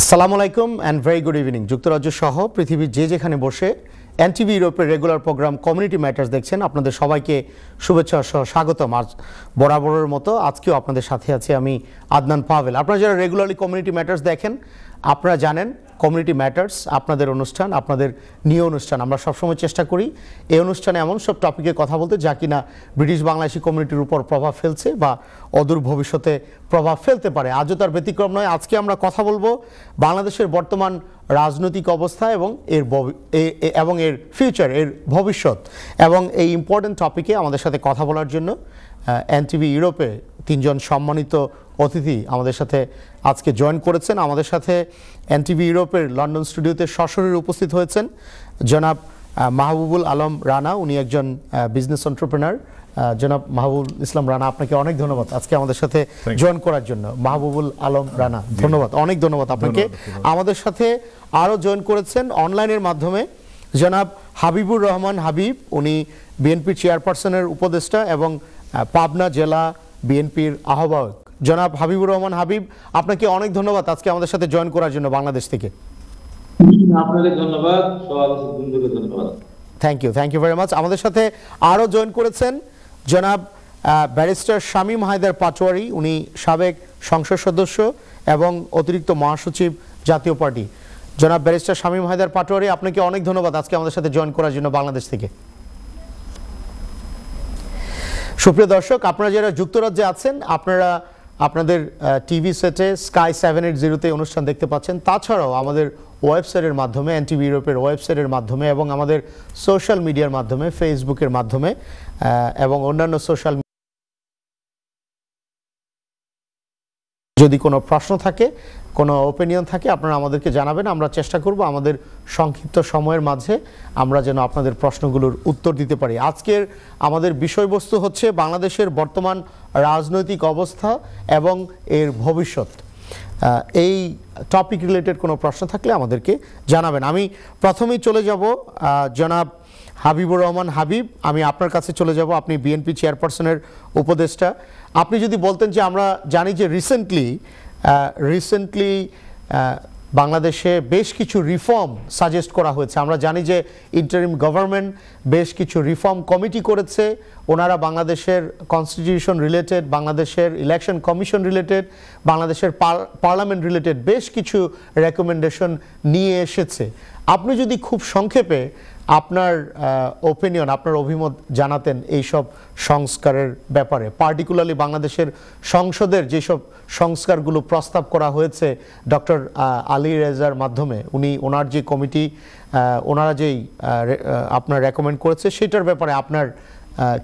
আসসালামু আলাইকুম and very good evening. যুক্তরাজ্য সহ পৃথিবীর যে যেখানে বসে এনটিভি ইউরোপের রেগুলার প্রোগ্রাম কমিউনিটি ম্যাটার্স দেখছেন, আপনাদের সবাইকে শুভেচ্ছা সহ স্বাগতম। আজ বরাবরের মতো আজকেও আপনাদের সাথে আছি আমি আদনান পাভেল। আপনারা যারা রেগুলারলি কমিউনিটি ম্যাটার্স দেখেন আপনারা জানেন কমিউনিটি ম্যাটার্স আপনাদের অনুষ্ঠান, আপনাদের নিয়ে অনুষ্ঠান। আমরা সবসময় চেষ্টা করি এই অনুষ্ঠানে এমন সব টপিকে কথা বলতে যা কিনা ব্রিটিশ বাংলাদেশি কমিউনিটির উপর প্রভাব ফেলছে বা অদূর ভবিষ্যতে প্রভাব ফেলতে পারে। আজও তার ব্যতিক্রম নয়। আজকে আমরা কথা বলবো বাংলাদেশের বর্তমান রাজনৈতিক অবস্থা এবং এর ফিউচার, এর ভবিষ্যৎ। এবং এই ইম্পর্টেন্ট টপিকে আমাদের সাথে কথা বলার জন্য এনটিভি ইউরোপে তিনজন সম্মানিত অতিথি আমাদের সাথে আজকে জয়েন করেছেন। আমাদের সাথে এনটিভি ইউরোপের লন্ডন স্টুডিওতে সশরীরে উপস্থিত হয়েছেন জনাব মাহবুবুল আলম রানা। উনি একজন বিজনেস এন্টারপ্রেনার। জনাব মাহবুবুল ইসলাম রানা, আপনাকে অনেক ধন্যবাদ আজকে আমাদের সাথে জয়েন করার জন্য। মাহবুবুল আলম রানা, ধন্যবাদ, অনেক ধন্যবাদ আপনাকে। আমাদের সাথে আরও জয়েন করেছেন অনলাইনের মাধ্যমে জনাব হাবিবুর রহমান হাবিব। উনি বিএনপির চেয়ারপারসনের উপদেষ্টা এবং পাবনা জেলা বিএনপির আহ্বায়ক। জনাব হাবিবুর রহমান হাবিব, আপনাকে অনেক ধন্যবাদ আজকে আমাদের সাথে জয়েন করার জন্য বাংলাদেশ থেকে। আপনাকে ধন্যবাদ, ধন্যবাদ। Thank you very much. আমাদের সাথে আরও জয়েন করেছেন জনাব ব্যারিস্টার শামীম হায়দার পাটোয়ারি। উনি সাবেক সংসদ সদস্য এবং অতিরিক্ত মহাসচিব জাতীয় পার্টি। জনাব ব্যারিস্টার শামীম হায়দার পাটোয়ারি, আপনাকে অনেক ধন্যবাদ আজকে আমাদের সাথে জয়েন করার জন্য বাংলাদেশ থেকে। সুপ্রিয় দর্শক, আপনারা যারা যুক্তরাজ্যে আছেন আপনারা আপনাদের টিভি সেটে স্কাই 780-তে অনুষ্ঠান দেখতে পাচ্ছেন। তাছাড়াও আমাদের ওয়েবসাইটের মাধ্যমে, এনটিভি ইউরোপের ওয়েবসাইটের মাধ্যমে এবং আমাদের সোশ্যাল মিডিয়ার মাধ্যমে, ফেসবুকের মাধ্যমে এবং অন্যান্য সোশ্যাল, যদি কোনো প্রশ্ন থাকে, কোনো ওপিনিয়ন থাকে আপনারা আমাদেরকে জানাবেন। আমরা চেষ্টা করব আমাদের সংক্ষিপ্ত সময়ের মাঝে আমরা যেন আপনাদের প্রশ্নগুলোর উত্তর দিতে পারি। আজকের আমাদের বিষয়বস্তু হচ্ছে বাংলাদেশের বর্তমান রাজনৈতিক অবস্থা এবং এর ভবিষ্যৎ। এই টপিক রিলেটেড কোনো প্রশ্ন থাকলে আমাদেরকে জানাবেন। আমি প্রথমেই চলে যাব জনাব হাবিবুর রহমান হাবিব, আমি আপনার কাছে চলে যাব। আপনি বিএনপি চেয়ারপারসনের উপদেষ্টা। আপনি যদি বলতেন যে আমরা জানি যে রিসেন্টলি বাংলাদেশে বেশ কিছু রিফর্ম সাজেস্ট করা হয়েছে। আমরা জানি যে ইন্টারিম গভর্নমেন্ট বেশ কিছু রিফর্ম কমিটি করেছে। ওনারা বাংলাদেশের কনস্টিটিউশন রিলেটেড, বাংলাদেশের ইলেকশন কমিশন রিলেটেড, বাংলাদেশের পার্লামেন্ট রিলেটেড বেশ কিছু রেকমেন্ডেশন নিয়ে এসেছে। আপনি যদি খুব সংক্ষেপে আপনার ওপিনিয়ন, আপনার অভিমত জানাতেন এইসব সংস্কারের ব্যাপারে, পার্টিকুলারলি বাংলাদেশের সংসদের যেসব সংস্কারগুলো প্রস্তাব করা হয়েছে ডক্টর আলী রেজার মাধ্যমে, ওনার যে কমিটি, ওনারা যেই আপনার রেকমেন্ড করেছে সেটার ব্যাপারে আপনার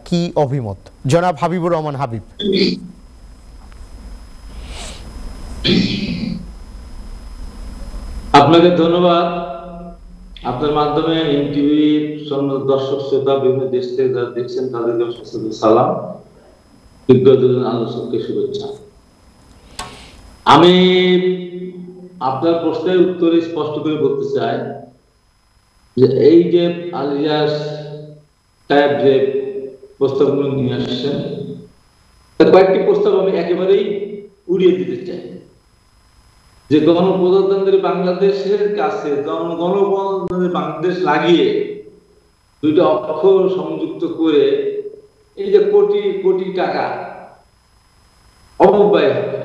কি অভিমত? জনাব হাবিবুর রহমান হাবিব। আপনাকে ধন্যবাদ। আপনার মাধ্যমে এনটিভির দর্শক শ্রোতা বিভিন্ন দেশ থেকে যারা দেখছেন তাদেরকে সালাম, বিজ্ঞ দুজন আলোচককে শুভেচ্ছা। আমি আপনার প্রশ্নের উত্তরে স্পষ্ট করে বলতে চাই যে এই যে আলিয়াস সাহেব যে প্রস্তাবগুলো নিয়ে আসছেন, কয়েকটি প্রস্তাব আমি একেবারেই উড়িয়ে দিতে চাই। যে গণপ্রজাতন্ত্রী বাংলাদেশের কাছে গণপ্রজাতন্ত্রী বাংলাদেশ লাগিয়ে দুইটা অক্ষর সংযুক্ত করে এই যে কোটি কোটি টাকা অপব্যয় হবে,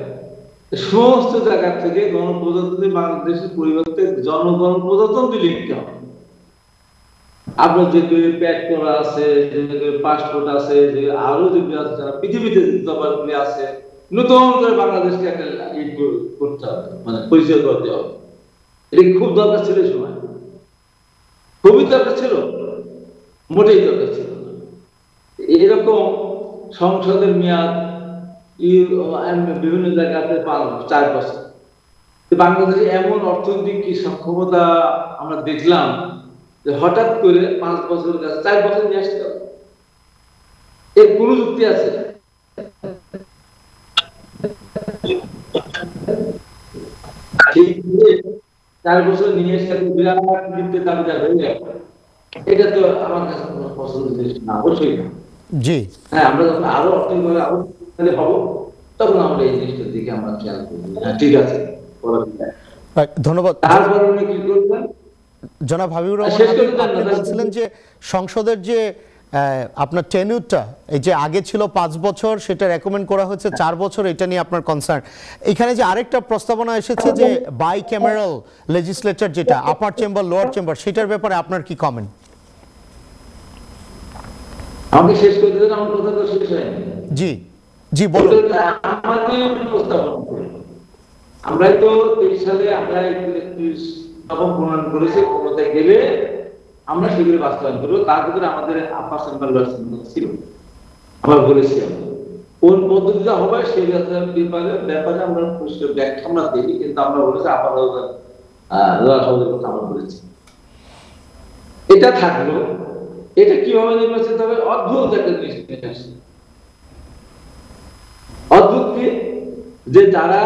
সমস্ত জায়গা থেকে গণপ্রজাতন্ত্রী বাংলাদেশের পরিবর্তে জনগণপ্রজাতন্ত্রী লিখতে হবে। আপনার যে প্যাট করা আছে, যে পাসপোর্ট আছে, যে আরো যেগুলো আছে, যারা পৃথিবীতে দরবারগুলি আছে, নতুন করে বাংলাদেশকে একটা করতে হবে, মানে পরিচয় করতে হবে। এটা খুব দরকার ছিল, সময় খুবই দরকার ছিল, মোটেই দরকার ছিল না। এরকম সংসদের মেয়াদ বিভিন্ন জায়গাতে 4 বছর। বাংলাদেশে এমন অর্থনৈতিক সক্ষমতা আমরা দেখলাম যে হঠাৎ করে 5 বছরের কাছে 4 বছর নিয়ে আসতে হবে, এর কোন যুক্তি আছে? 4 বছর নিয়ে এসে বিরাট বৃত্তের দাবিদার হয়ে যায়, এটা তো আমার কাছে কোনো পছন্দের জিনিস না, অবশ্যই না। জি হ্যাঁ, আমরা যখন আরো অর্থনৈতিকভাবে আরো হবো তখন আমরা এই জিনিসটার দিকে আমরা খেয়াল করবো। ঠিক আছে, ধন্যবাদ। তারপর উনি কি করবেন? জনাব হাবিবুর রহমান শেষ হাবিব, করতে আপনি চান না? বলছিলেন যে সংসদের যে আপনার টেনিউরটা, এই যে আগে ছিল 5 বছর, সেটা রেকমেন্ড করা হয়েছে 4 বছর, এটা নিয়ে আপনার কনসার্ন। এখানে যে আরেকটা প্রস্তাবনা এসেছে যে বাই ক্যামেরাল লেজিসলেচার, যেটা আপার চেম্বার লোয়ার চেম্বার, সেটার ব্যাপারে আপনার কি কমেন্ট? আমাকে শেষ করতে দেন, আমার কথা তো শেষ হয়নি। জি জি বলুন। আমাদের উপস্থাপন করি। আমরাই তো 23 সালে আমরা একটি স্থাপন প্রণয়ন করেছি, ক্ষমতায় গেলে আমরা সেগুলো বাস্তবায়ন করবো। তার ভিতরে আমাদের আপার চেম্বার লোয়ার চেম্বার ছিল, আমরা বলেছিলাম কোন পদ্ধতিটা হবে সেই ব্যাপারে আমরা পরিষ্কার ব্যাখ্যা আমরা দিই, কিন্তু আমরা বলেছি আপার লোয়ার সমাজের কথা আমরা বলেছি। এটা থাকলো, এটা কিভাবে নির্বাচিত হবে? অদ্ভুত একটা জিনিস নিয়ে আসে। অদ্ভুত কি, যে যারা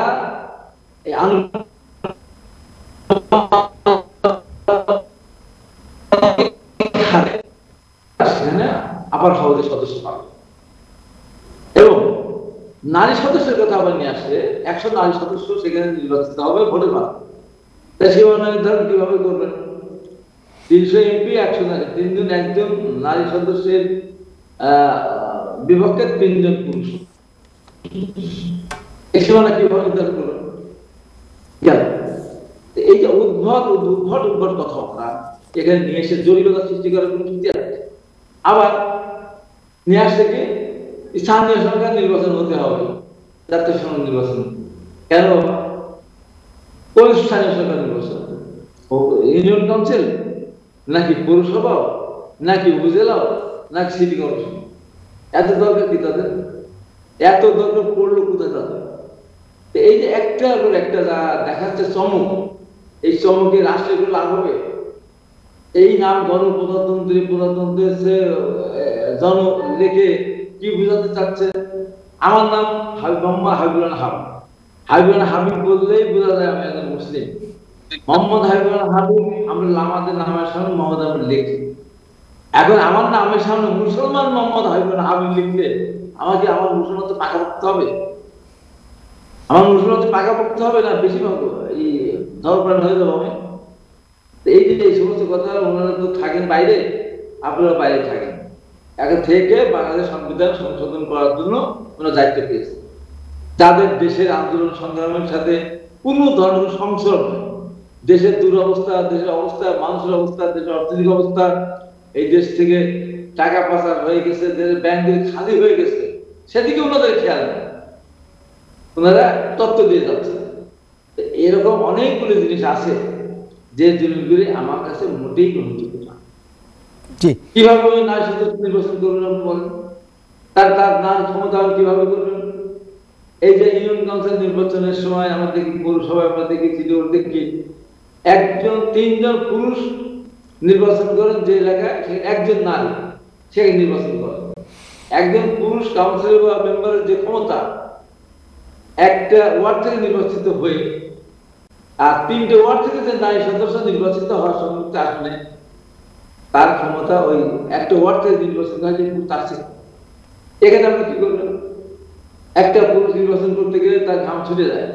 আবার হাউজের সদস্য পাবে, এবং নারী সদস্যের কথা আবার নিয়ে আসলে 100 নারী সদস্য সেখানে নির্বাচিত হবে ভোটের মাধ্যমে। তাই সীমানা নির্ধারণ কিভাবে করবেন? 300 এমপি 100 নারী, 3 জন, একজন নারী সদস্যের বিপক্ষে 3 জন পুরুষ। এই সীমানা কিভাবে নির্ধারণ করবেন? এই যে উদ্ভট কথাবার্তা এখানে নিয়ে এসে জটিলতা সৃষ্টি করার কোনো যুক্তি আছে? আবার নিয়ে আসছে কি স্থানীয় সরকার নির্বাচন হতে হবে, জাতীয় সংসদ নির্বাচন। কেন? কোন স্থানীয় সরকার নির্বাচন? ইউনিয়ন কাউন্সিল, নাকি পৌরসভা, নাকি উপজেলা, নাকি সিটি কর্পোরেশন? এত দরকার কি তাদের? এত দরকার পড়লো কোথায় তাদের? এই যে একটার পর একটা যা দেখাচ্ছে চমক, এই চমকে রাষ্ট্রের কোনো লাভ হবে? এই নাম গণপ্রজাতন্ত্রী, প্রজাতন্ত্রের জন রেখে কি বোঝাতে চাচ্ছে? আমার নাম মোহাম্মদ হাবিবুর রহমান হাবিব। হাবিবুর রহমান হাবিব বললেই বোঝা যায় আমি একজন মুসলিম। মোহাম্মদ হাবিবুর রহমান হাবিব, আমরা আমাদের নামের সামনে মোহাম্মদ হাবিব লিখি। এখন আমার নামের সামনে মুসলমান মোহাম্মদ হাবিবুর রহমান হাবিব লিখলে আমাকে আমার মুসলমানকে পাকাপোক্ত হবে? আমার মুসলমানকে পাকাপোক্ত হবে না বেশিরভাগ এই ধর্মপ্রাণ হয়ে যাবো আমি? এই যে এই সমস্ত কথা, ওনারা তো থাকেন বাইরে, আপনারা বাইরে থাকেন। এখন থেকে বাংলাদেশ সংবিধান সংশোধন করার জন্য ওনারা দায়িত্ব পেয়েছে। যাদের দেশের আন্দোলন সংগ্রামের সাথে কোনো ধরনের সংসর্গ নেই, দেশের দুরবস্থা, দেশের অবস্থা, মানুষের অবস্থা, দেশের অর্থনৈতিক অবস্থা, এই দেশ থেকে টাকা পাচার হয়ে গেছে, দেশের ব্যাংক খালি হয়ে গেছে, সেদিকে ওনাদের খেয়াল নেই, ওনারা তত্ত্ব দিয়ে যাচ্ছে। এরকম অনেকগুলো জিনিস আছে যে জিনিসগুলি আমার কাছে মোটেই গ্রহণযোগ্য না। কিভাবে নারী সদস্য নির্বাচন করবেন আপনি বলেন? তার নারী ক্ষমতা কিভাবে করবেন? এই যে ইউনিয়ন কাউন্সিল নির্বাচনের সময় আমরা দেখি, পৌরসভায় আমরা দেখি, সিটিওর দেখি, 3 জন পুরুষ নির্বাচন করেন যে এলাকায়, একজন নারী সেখানে নির্বাচন করেন। একজন পুরুষ কাউন্সিলর বা মেম্বারের যে ক্ষমতা, একটা ওয়ার্ড থেকে নির্বাচিত হয়ে আর 3টে ওয়ার্ড থেকে যে নারী সদস্য নির্বাচিত হওয়ার সংযুক্ত আসনে, তার ক্ষমতা ওই একটা ওয়ার্ড থেকে নির্বাচিত হয় যে তার চেয়ে। এখানে আপনি কি করবেন? একটা পুরুষ নির্বাচন করতে গেলে তার ঘাম ছুটে যায়,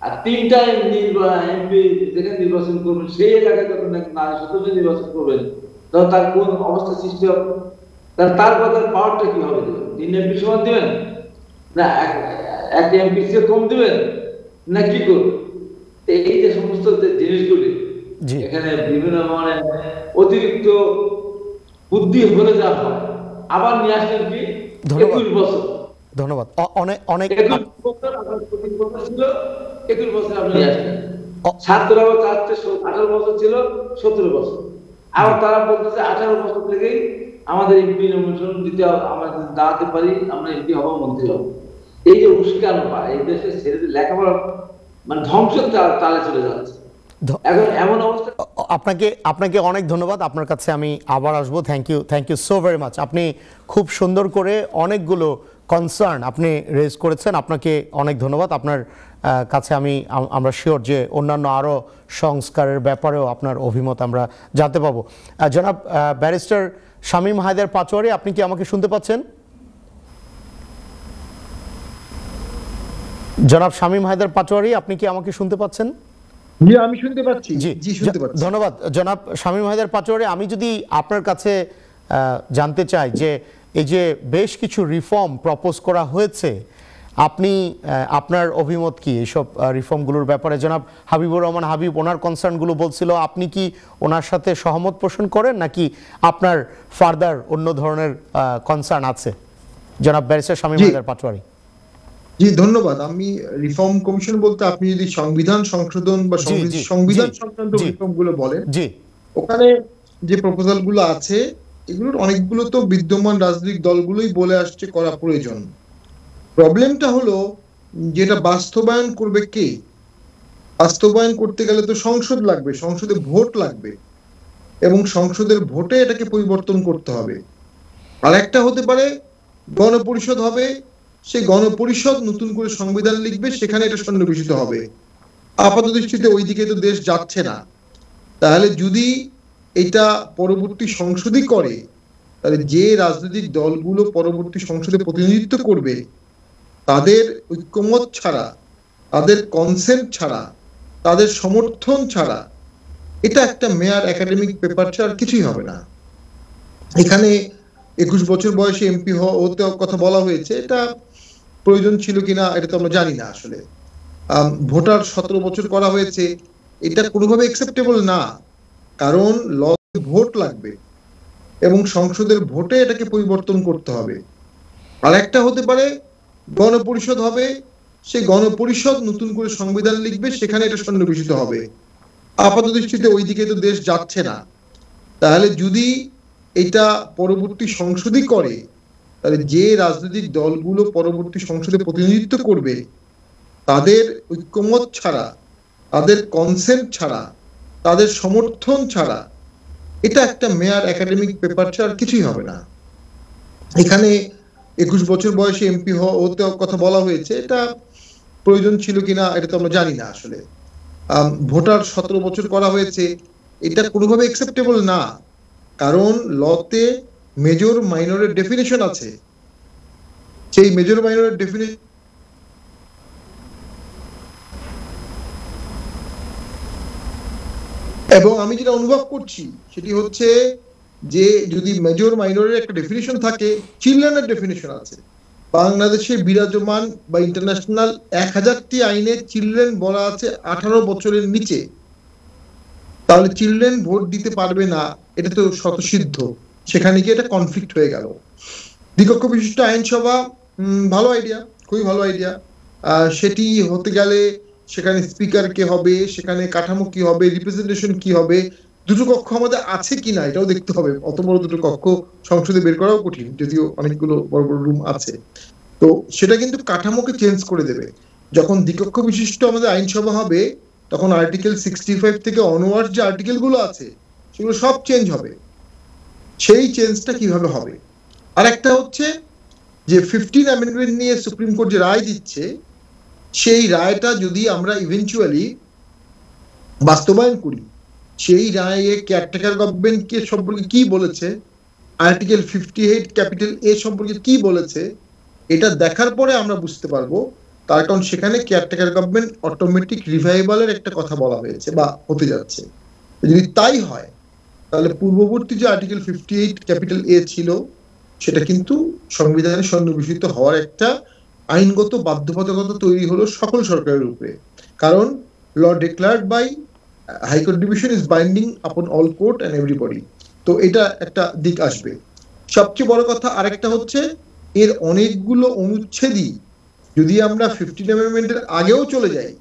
আর 3টা এমপি যেখানে নির্বাচন করবেন সেই এলাকায় যখন নারী সদস্য নির্বাচন করবেন, তখন তার কোন অবস্থা সৃষ্টি হবে? তার কথার পাওয়ারটা কিভাবে দেবেন? 3 এমপি সমান দিবেন, না এক এমপি চেয়ে কম দিবেন, না কি করবেন? এই যে সমস্ত জিনিসগুলি এখানে বিভিন্ন মানে অতিরিক্ত বুদ্ধি হলে যা হয়। আবার নিয়ে আসলেন কি 21 বছর। ধন্যবাদ। অনেক 21 বছর ছিল, 21 বছর আপনি নিয়ে আসলেন। ছাত্ররাও চাচ্ছে 18 বছর ছিল, 17 বছর। আবার তারা বলতেছে 18 বছর থেকেই আমাদের এমপি নমিনেশন দিতে, আমরা দাঁড়াতে পারি, আমরা এমপি হবো, মন্ত্রী হবো। এই যে উস্কানো পা, এই দেশের ছেলেদের লেখাপড়া মানে ধ্বংসের তালে চলে যাচ্ছে। এখন এমন অবস্থা। আপনাকে অনেক ধন্যবাদ। আপনার কাছে আমি আবার আসবো। Thank you so very much. আপনি খুব সুন্দর করে অনেকগুলো কনসার্ন আপনি রেজ করেছেন, আপনাকে অনেক ধন্যবাদ। আপনার কাছে আমরা শিওর যে অন্যান্য আরও সংস্কারের ব্যাপারেও আপনার অভিমত আমরা জানতে পাবো। জনাব ব্যারিস্টার শামীম হায়দার পাচোয়ারি, আপনি কি আমাকে শুনতে পাচ্ছেন? জনাব শামীম হায়দার পাচোয়ারি, আপনি কি আমাকে শুনতে পাচ্ছেন? জি আমি শুনতে পাচ্ছি, জি জি শুনতে পাচ্ছি। ধন্যবাদ জনাব শামীম হায়দার পাটোয়ারি। আমি যদি আপনার কাছে জানতে চাই যে এই যে বেশ কিছু রিফর্ম প্রপোজ করা হয়েছে, আপনি আপনার অভিমত কি এইসব রিফর্মগুলোর ব্যাপারে? জনাব হাবিবুর রহমান হাবিব ওনার কনসার্নগুলো বলছিল, আপনি কি ওনার সাথে সহমত পোষণ করেন নাকি আপনার ফার্দার অন্য ধরনের কনসার্ন আছে? জনাব ব্যারিস্টার শামীম হায়দার পাটোয়ারি। জি ধন্যবাদ। আমি রিফর্ম কমিশন বলতে আপনি যদি সংবিধান সংশোধন বা সংবিধান সংক্রান্ত রিফর্ম গুলো বলেন, জি ওখানে যে প্রপোজাল গুলো আছে এগুলোর অনেকগুলো তো বিদ্যমান রাজনৈতিক দলগুলোই বলে আসছে করা প্রয়োজন। প্রবলেমটা হলো যেটা বাস্তবায়ন করবে কে? বাস্তবায়ন করতে গেলে তো সংসদ লাগবে, সংসদে ভোট লাগবে, এবং সংসদের ভোটে এটাকে পরিবর্তন করতে হবে। আর একটা হতে পারে গণপরিষদ হবে, সেই গণপরিষদ নতুন করে সংবিধান লিখবে, সেখানে এটা সন্নিবেশিত হবে। আপাত দৃষ্টিতে ওইদিকে তো দেশ যাচ্ছে না। তাহলে যদি এটা পরবর্তী সংসদই করে, তাহলে যে রাজনৈতিক দলগুলো পরবর্তী সংসদে প্রতিনিধিত্ব করবে তাদের ঐক্যমত ছাড়া, তাদের কনসেন্ট ছাড়া, তাদের সমর্থন ছাড়া এটা একটা মেয়ার একাডেমিক পেপার ছাড়া কিছুই হবে না। এখানে 21 বছর বয়সে এমপি হতে কথা বলা হয়েছে, এটা প্রয়োজন ছিল কিনা এটা তো আমরা জানি না। আসলে ভোটার 17 বছর করা হয়েছে, এটা কোনোভাবে অ্যাকসেপ্টেবল না, কারণ ল ভোট লাগবে এবং সংসদের ভোটে এটাকে পরিবর্তন করতে হবে। আর একটা হতে পারে গণপরিষদ হবে, সেই গণপরিষদ নতুন করে সংবিধান লিখবে, সেখানে এটা সন্নিবেশিত হবে। আপাত দৃষ্টিতে ওইদিকে তো দেশ যাচ্ছে না। তাহলে যদি এটা পরবর্তী সংসদই করে, তাহলে যে রাজনৈতিক দলগুলো পরবর্তী সংসদে প্রতিনিধিত্ব করবে তাদের ঐক্যমত ছাড়া, তাদের কনসেন্ট ছাড়া, তাদের সমর্থন ছাড়া এটা একটা মেয়ার একাডেমিক পেপার ছাড়া কিছুই হবে না। এখানে 21 বছর বয়সে এমপি হতে কথা বলা হয়েছে, এটা প্রয়োজন ছিল কিনা এটা তো আমরা জানি না। আসলে ভোটার 17 বছর করা হয়েছে, এটা কোনোভাবে অ্যাকসেপ্টেবল না, কারণ লতে মেজর মাইনরের ডেফিনেশন আছে। সেই মেজর মাইনরের ডেফিনেশন এবং আমি যেটা অনুভব করছি সেটি হচ্ছে যে যদি মেজর মাইনরের একটা ডেফিনেশন থাকে, চিলড্রেনের ডেফিনেশন আছে। বাংলাদেশে বিরাজমান বা ইন্টারন্যাশনাল 1000টি আইনে চিলড্রেন বলা আছে 18 বছরের নিচে। তাহলে চিলড্রেন ভোট দিতে পারবে না, এটা তো স্বতঃসিদ্ধ। সেখানে গিয়ে এটা কনফ্লিক্ট হয়ে গেল। দ্বিকক্ষ বিশিষ্ট আইনসভা ভালো আইডিয়া, খুবই ভালো আইডিয়া। সেটি হতে গেলে সেখানে স্পিকার কে হবে, সেখানে কাঠামো কি হবে, রিপ্রেজেন্টেশন কি হবে, দুটো কক্ষ আমাদের আছে কিনা এটাও দেখতে হবে। অত বড় দুটো কক্ষ সংসদে বের করাও কঠিন, যদিও অনেকগুলো বড় বড় রুম আছে। তো সেটা কিন্তু কাঠামোকে চেঞ্জ করে দেবে। যখন দ্বিকক্ষ বিশিষ্ট আমাদের আইনসভা হবে, তখন আর্টিকেল 65 থেকে অনওয়ার্ড যে আর্টিকেল গুলো আছে সেগুলো সব চেঞ্জ হবে। সেই চেঞ্জটা কিভাবে হবে? আর একটা হচ্ছে যে 15 অ্যামেন্ডমেন্ট নিয়ে সুপ্রিম কোর্ট যে রায় দিচ্ছে, সেই রায়টা যদি আমরা ইভেন্চুয়ালি বাস্তবায়ন করি, সেই রায়ে কেয়ারটেকার গভর্নমেন্টকে সম্পর্কে কি বলেছে, আর্টিকেল 58 ক্যাপিটাল এ সম্পর্কে কি বলেছে, এটা দেখার পরে আমরা বুঝতে পারবো। তার কারণ সেখানে কেয়ারটেকার গভর্নমেন্ট অটোমেটিক রিভাইভালের একটা কথা বলা হয়েছে বা হতে যাচ্ছে। যদি তাই হয়, তাহলে পূর্ববর্তী যে আর্টিকেল 58 ক্যাপিটাল এ ছিল সেটা কিন্তু সংবিধানে সন্নিবেশিত হওয়ার একটা আইনগত বাধ্যবাধকতা তৈরি হলো সকল সরকারের উপরে। কারণ law declared by high court division is binding upon all court and everybody. তো এটা একটা দিক আসবে। সবচেয়ে বড় কথা আরেকটা হচ্ছে, এর অনেকগুলো অনুচ্ছেদই যদি আমরা 15 অ্যামেন্ডমেন্টের আগেও চলে যাই,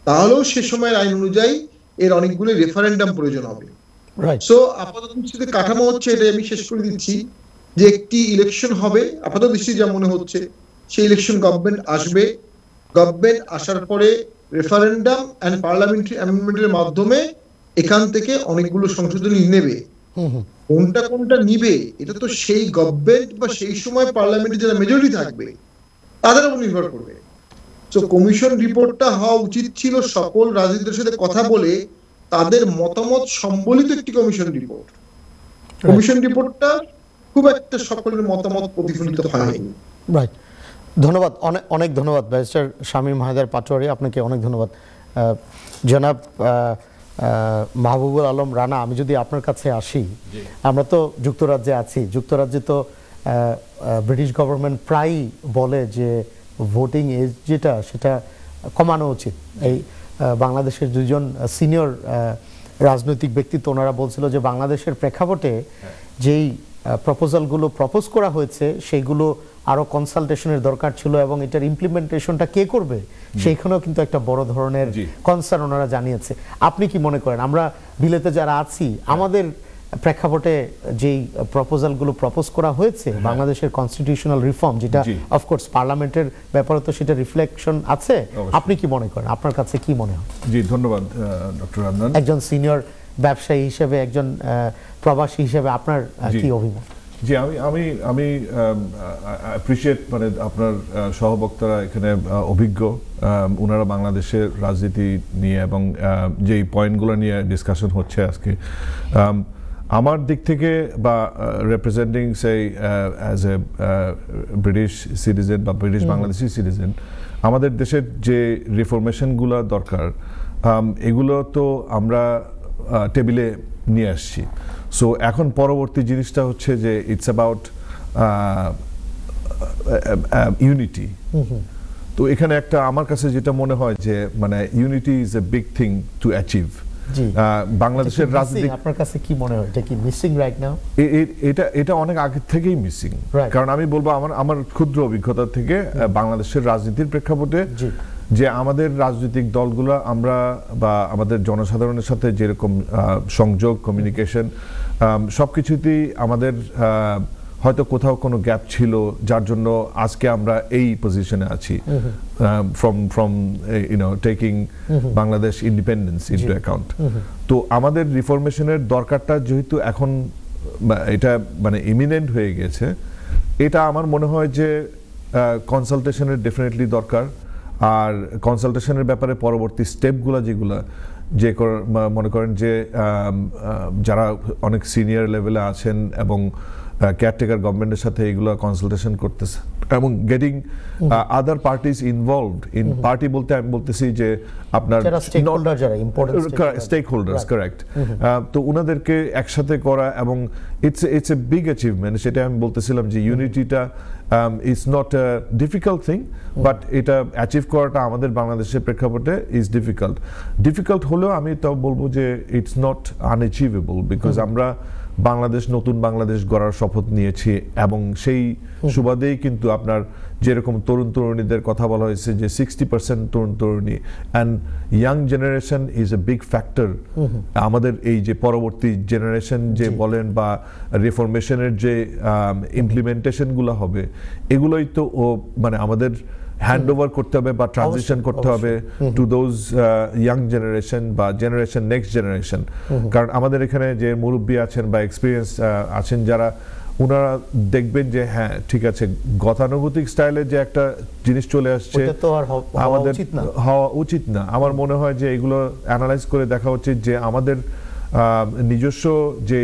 তাহলেও সে সময়ের আইন অনুযায়ী এর অনেকগুলো রেফারেন্ডাম প্রয়োজন হবে। সো আপাতত দৃষ্টিতে কাঠামো হচ্ছে, এটা আমি শেষ করে দিচ্ছি, যে একটি ইলেকশন হবে। আপাতত দৃষ্টিতে যা মনে হচ্ছে, সেই ইলেকশন গভর্নমেন্ট আসবে, গভর্নমেন্ট আসার পরে রেফারেন্ডাম এন্ড পার্লামেন্টারি অ্যামেন্ডমেন্টের মাধ্যমে এখান থেকে অনেকগুলো সংশোধনী নেবে। কোনটা কোনটা নিবে এটা তো সেই গভর্নমেন্ট বা সেই সময় পার্লামেন্টে যারা মেজরিটি থাকবে তাদের উপর নির্ভর করবে। তো কমিশন রিপোর্টটা হওয়া উচিত ছিল সকল রাজনীতির সাথে কথা বলে তাদের মতামত সম্বলিত একটি কমিশন রিপোর্ট। কমিশন রিপোর্টটা খুব একটা সকলের মতামত প্রতিফলিত হয়নি। রাইট, ধন্যবাদ, অনেক ধন্যবাদ ব্যারিস্টার শামীম হায়দার পাটোয়ারি, আপনাকে অনেক ধন্যবাদ। জনাব মাহবুবুল আলম রানা, আমি যদি আপনার কাছে আসি, আমরা তো যুক্তরাজ্যে আছি, যুক্তরাজ্যে তো ব্রিটিশ গভর্নমেন্ট প্রায়ই বলে যে ভোটিং এজ যেটা সেটা কমানো উচিত। এই বাংলাদেশের দুজন সিনিয়র রাজনৈতিক ব্যক্তিত্ব ওনারা বলছিল যে বাংলাদেশের প্রেক্ষাপটে যেই প্রপোজালগুলো প্রপোজ করা হয়েছে সেইগুলো আরো কনসালটেশনের দরকার ছিল এবং এটার ইমপ্লিমেন্টেশনটা কে করবে সেইখানেও কিন্তু একটা বড় ধরনের কনসার্ন ওনারা জানিয়েছে। আপনি কি মনে করেন আমরা বিলেতে যারা আছি আমাদের প্রেক্ষাপটে যেই প্রপোজালগুলো প্রপোজ করা হয়েছে বাংলাদেশের কনস্টিটিউশনাল রিফর্ম, যেটা অফকোর্স পার্লামেন্টের ব্যাপারে তো সেটা রিফ্লেকশন আছে, আপনি কি মনে করেন, আপনার কাছে কি মনে হয়? জি, ধন্যবাদ ডক্টর আদনান। একজন সিনিয়র ব্যবসায়ী হিসেবে, একজন প্রবাসী হিসেবে আপনার কি অভিমত? জি, আমি অ্যাপ্রিশিয়েট মানে আপনার সহবক্তারা এখানে অভিজ্ঞ, ওনারা বাংলাদেশের রাজনীতি নিয়ে এবং যেই পয়েন্টগুলো নিয়ে ডিসকাশন হচ্ছে আজকে, আমার দিক থেকে বা রিপ্রেজেন্টিং সেই অ্যাজ এ ব্রিটিশ সিটিজেন বা ব্রিটিশ বাংলাদেশি সিটিজেন, আমাদের দেশের যে রিফরমেশনগুলো দরকার এগুলো তো আমরা টেবিলে নিয়ে আসছি। সো এখন পরবর্তী জিনিসটা হচ্ছে যে ইটস অ্যাবাউট ইউনিটি। তো এখানে একটা আমার কাছে যেটা মনে হয় যে মানে unity is a big thing to achieve. বাংলাদেশের রাজনীতি আপনার কাছে কি মনে হয়, এটা কি মিসিং রাইট নাও? এটা অনেক আগে থেকেই মিসিং, কারণ আমি বলবো আমার ক্ষুদ্র অভিজ্ঞতা থেকে বাংলাদেশের রাজনীতির প্রেক্ষাপটে যে আমাদের রাজনৈতিক দলগুলো আমরা বা আমাদের জনসাধারণের সাথে যেরকম সংযোগ, কমিউনিকেশন সবকিছুতেই আমাদের হয়তো কোথাও কোনো গ্যাপ ছিল, যার জন্য আজকে আমরা এই পজিশনে আছি, from taking Bangladesh independence into account. তো আমাদের রিফরমেশনের দরকারটা যেহেতু এখন এটা মানে ইমিনেন্ট হয়ে গেছে, এটা আমার মনে হয় যে কনসালটেশনের ডেফিনেটলি দরকার। আর কনসালটেশনের ব্যাপারে পরবর্তী স্টেপগুলো যেগুলো যে মনে করেন যে যারা অনেক সিনিয়র লেভেলে আছেন এবং কেয়ারটেকার গভর্নমেন্টের সাথে এগুলো কনসালটেশন করতেছে এবং getting other parties involved in party বলতে আমি বলতেছি যে আপনার স্টেক হোল্ডার্স, কারেক্ট। তো ওনাদেরকে একসাথে করা এবং ইটস এ বিগ অ্যাচিভমেন্ট। সেটা আমি বলতেছিলাম যে ইউনিটিটা is not a difficult thing, but এটা অ্যাচিভ করাটা আমাদের বাংলাদেশের প্রেক্ষাপটে ইজ ডিফিকাল্ট হলেও আমি তাও বলবো যে ইটস নট আনঅ্যাচিভেবল, বিকজ আমরা বাংলাদেশ নতুন বাংলাদেশ গড়ার শপথ নিয়েছি এবং সেই সুবাদেই কিন্তু আপনার যেরকম তরুণ তরুণীদের কথা বলা হয়েছে যে 60% তরুণ তরুণী and young generation is a big factor. আমাদের এই যে পরবর্তী জেনারেশন যে বলেন বা রিফরমেশনের যে ইমপ্লিমেন্টেশনগুলো হবে এগুলোই তো মানে আমাদের হ্যান্ড ওভার করতে হবে বা ট্রানজিশন করতে হবে টু দোজ ইয়াং জেনারেশন বা জেনারেশন নেক্সট জেনারেশন। কারণ আমাদের এখানে যে মুরব্বী আছেন বা এক্সপিরিয়েন্স আছেন যারা, ওনারা দেখবেন যে হ্যাঁ ঠিক আছে, গতানুগতিক স্টাইলে যে একটা জিনিস চলে আসছে আমাদের হওয়া উচিত না। আমার মনে হয় যে এগুলো অ্যানালাইজ করে দেখা উচিত যে আমাদের নিজস্ব যে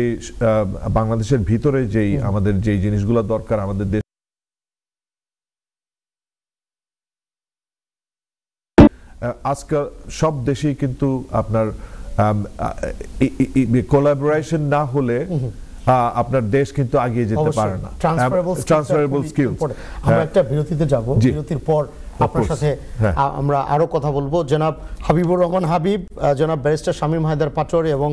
বাংলাদেশের ভিতরে যেই আমাদের যেই জিনিসগুলো দরকার, আমাদের দেশ আজকাল সব দেশেই কিন্তু আপনার কোলাবোরেশন না হলে আপনার দেশ কিন্তু আগিয়ে যেতে পারে না। Transferable skills. আমরা একটা বিরতিতে যাব, বিরতির পর আপনার সাথে আমরা আরো কথা বলবো। জনাব হাবিবুর রহমান হাবিব, জনাব ব্যারিস্টার শামীম হায়দার পাটোয়ারি এবং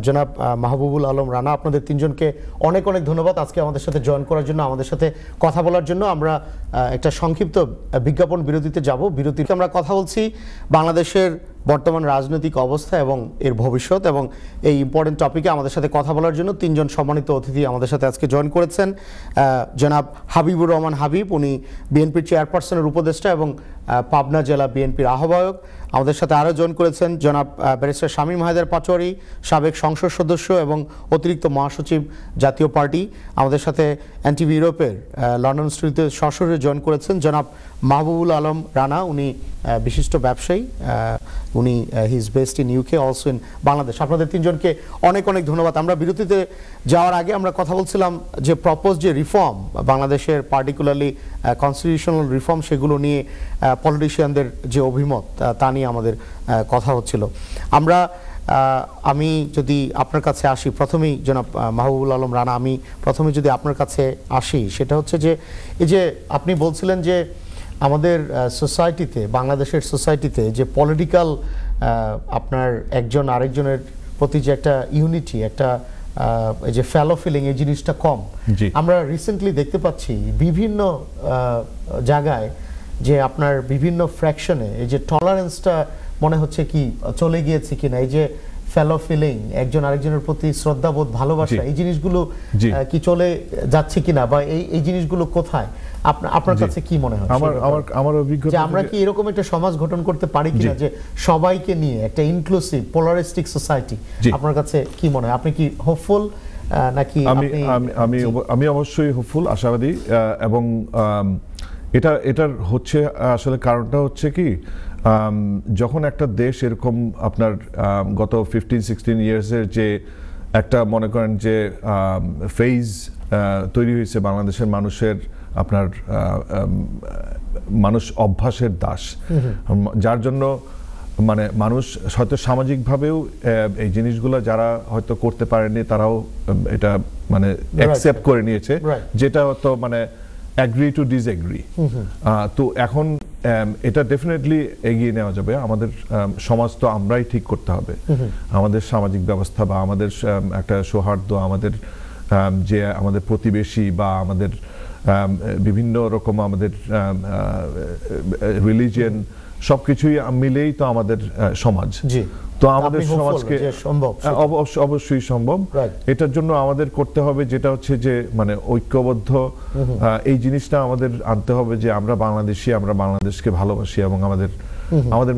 জনাব মাহবুবুল আলম রানা, আপনাদের তিনজনকে অনেক অনেক ধন্যবাদ আজকে আমাদের সাথে জয়েন করার জন্য, আমাদের সাথে কথা বলার জন্য। আমরা একটা সংক্ষিপ্ত বিজ্ঞাপন বিরতিতে যাব। বিরতিতে আমরা কথা বলছি বাংলাদেশের বর্তমান রাজনৈতিক অবস্থা এবং এর ভবিষ্যৎ, এবং এই ইম্পর্টেন্ট টপিকে আমাদের সাথে কথা বলার জন্য তিনজন সম্মানিত অতিথি আমাদের সাথে আজকে জয়েন করেছেন। জনাব হাবিবুর রহমান হাবিব, উনি বিএনপির চেয়ারপারসনের উপদেষ্টা এবং পাবনা জেলা বিএনপির আহ্বায়ক। আমাদের সাথে আরও জয়েন করেছেন জনাব ব্যারিস্টার শামীম হায়দার পাটোয়ারি, সাবেক সংসদ সদস্য এবং অতিরিক্ত মহাসচিব জাতীয় পার্টি। আমাদের সাথে এনটিভি ইউরোপের লন্ডন স্টুডিওতে সরাসরি জয়েন করেছেন জনাব মাহবুবুল আলম রানা, উনি বিশিষ্ট ব্যবসায়ী, উনি he is based in UK, also in Bangladesh. আপনাদের তিনজনকে অনেক অনেক ধন্যবাদ। আমরা বিরতিতে যাওয়ার আগে আমরা কথা বলছিলাম যে প্রপোজ যে রিফর্ম বাংলাদেশের, পার্টিকুলারলি কনস্টিটিউশনাল রিফর্ম, সেগুলো নিয়ে পলিটিশিয়ানদের যে অভিমত তা নিয়ে আমাদের কথা হচ্ছিল। আমি যদি আপনার কাছে আসি প্রথমেই, জনাব মাহবুবুল আলম রানা, আমি প্রথমে যদি আপনার কাছে আসি, সেটা হচ্ছে যে এই যে আপনি বলছিলেন যে আমাদের সোসাইটিতে, বাংলাদেশের সোসাইটিতে যে পলিটিক্যাল আপনার একজন আরেকজনের প্রতি যে একটা ইউনিটি, একটা এই যে ফেলো ফিলিং, এই জিনিসটা কম। আমরা রিসেন্টলি দেখতে পাচ্ছি বিভিন্ন জায়গায় যে আপনার বিভিন্ন ফ্র্যাকশনে এই যে টলারেন্সটা মনে হচ্ছে কি চলে গিয়েছে কিনা, এই যে ফেলো ফিলিং, একজন আরেকজনের প্রতি শ্রদ্ধাবোধ, ভালোবাসা, এই জিনিসগুলো কি চলে যাচ্ছে কিনা, বা এই জিনিসগুলো কোথায় আপনার কাছে কি মনে হয়? আমার অভিজ্ঞতা, আমরা কি এরকম একটা সমাজ গঠন করতে পারি কিনা যে সবাইকে নিয়ে একটা ইনক্লুসিভ পোলারিস্টিক সোসাইটি? আপনার কাছে কি মনে হয়? আপনি কি হোপফুল নাকি? আমি অবশ্যই হোপফুল, আশাবাদী। এবং এটার হচ্ছে আসলে কারণটা হচ্ছে কি, যখন একটা দেশ এরকম আপনার গত 15-16 ইয়ার্সের যে একটা মনে করেন যে ফেজ তৈরি হয়েছে বাংলাদেশের মানুষের, আপনার মানুষ অভ্যাসের দাস, যার জন্য মানে মানুষ হয়তো সামাজিকভাবেও এই জিনিসগুলো যারা হয়তো করতে পারেনি তারাও এটা মানে অ্যাকসেপ্ট করে নিয়েছে, যেটা হয়তো মানে অ্যাগ্রি টু ডিসএগ্রি। তো এখন এটা ডেফিনেটলি এগিয়ে নেওয়া যাবে। আমাদের সমাজ তো আমরাই ঠিক করতে হবে, আমাদের সামাজিক ব্যবস্থা বা আমাদের একটা সৌহার্দ্য, আমাদের যে আমাদের প্রতিবেশী বা আমাদের বিভিন্ন রকম আমাদের রিলিজিয়ন, সবকিছুই মিলেই তো আমাদের সমাজ। তো আমাদের সমাজকে অবশ্যই সম্ভব। এটার জন্য আমাদের করতে হবে যেটা হচ্ছে যে মানে ঐক্যবদ্ধ এই জিনিসটা আমাদের আনতে হবে যে আমরা বাংলাদেশী, আমরা বাংলাদেশকে ভালোবাসি এবং আমাদের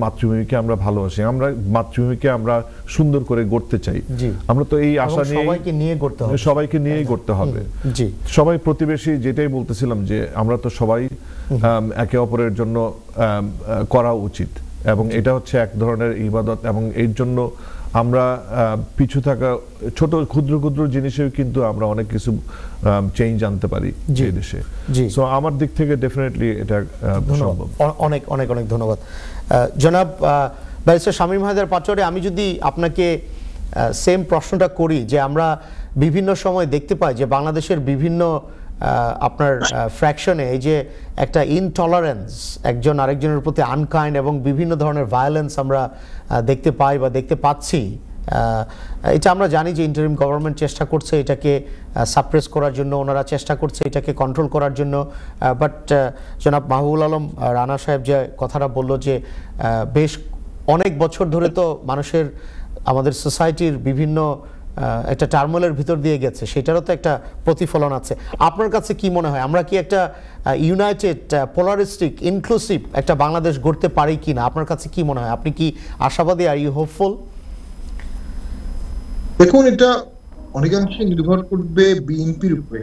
মাতৃভূমিকে আমরা ভালোবাসি, আমরা মাতৃভূমিকে আমরা সুন্দর করে গড়তে চাই। আমরা তো এই আশা নিয়ে সবাইকে নিয়েই গড়তে হবে। সবাই প্রতিবেশী, যেটাই বলতেছিলাম যে আমরা তো সবাই একে অপরের জন্য করা উচিত, এবং এটা হচ্ছে এক ধরনের ইবাদত, এবং এর জন্য আমরা পিছু থাকা ছোট ক্ষুদ্র ক্ষুদ্র জিনিসেও কিন্তু আমরা অনেক কিছু চেঞ্জ আনতে পারি এই দেশে। সো আমার দিক থেকে ডেফিনেটলি এটা সম্ভব। অনেক অনেক অনেক ধন্যবাদ জনাব ব্যারিস্টার শামীম হায়দার পাটোয়ারী। আমি যদি আপনাকে সেম প্রশ্নটা করি, যে আমরা বিভিন্ন সময় দেখতে পাই যে বাংলাদেশের বিভিন্ন আপনার ফ্র্যাকশনে এই যে একটা ইনটলারেন্স, একজন আরেকজনের প্রতি আনকাইন্ড এবং বিভিন্ন ধরনের ভায়োলেন্স আমরা দেখতে পাই বা দেখতে পাচ্ছি। এটা আমরা জানি যে ইন্টারিম গভর্নমেন্ট চেষ্টা করছে এটাকে সাপ্রেস করার জন্য, ওনারা চেষ্টা করছে এটাকে কন্ট্রোল করার জন্য। বাট জনাব মাহবুবুল আলম রানা সাহেব যে কথাটা বললো যে বেশ অনেক বছর ধরে তো মানুষের, আমাদের সোসাইটির বিভিন্ন একটা টার্মোলের ভিতর দিয়ে গেছে, সেটারও তো একটা প্রতিফলন আছে। আপনার কাছে কি মনে হয়, আমরা কি একটা ইউনাইটেড পোলারিস্টিক ইনক্লুসিভ একটা বাংলাদেশ গড়তে পারি কিনা? আপনার কাছে কি মনে হয়? আপনি কি আশাবাদী? Are you hopeful? দেখুন, এটা অনেকাংশে নির্ভর করবে বিএনপির উপরে।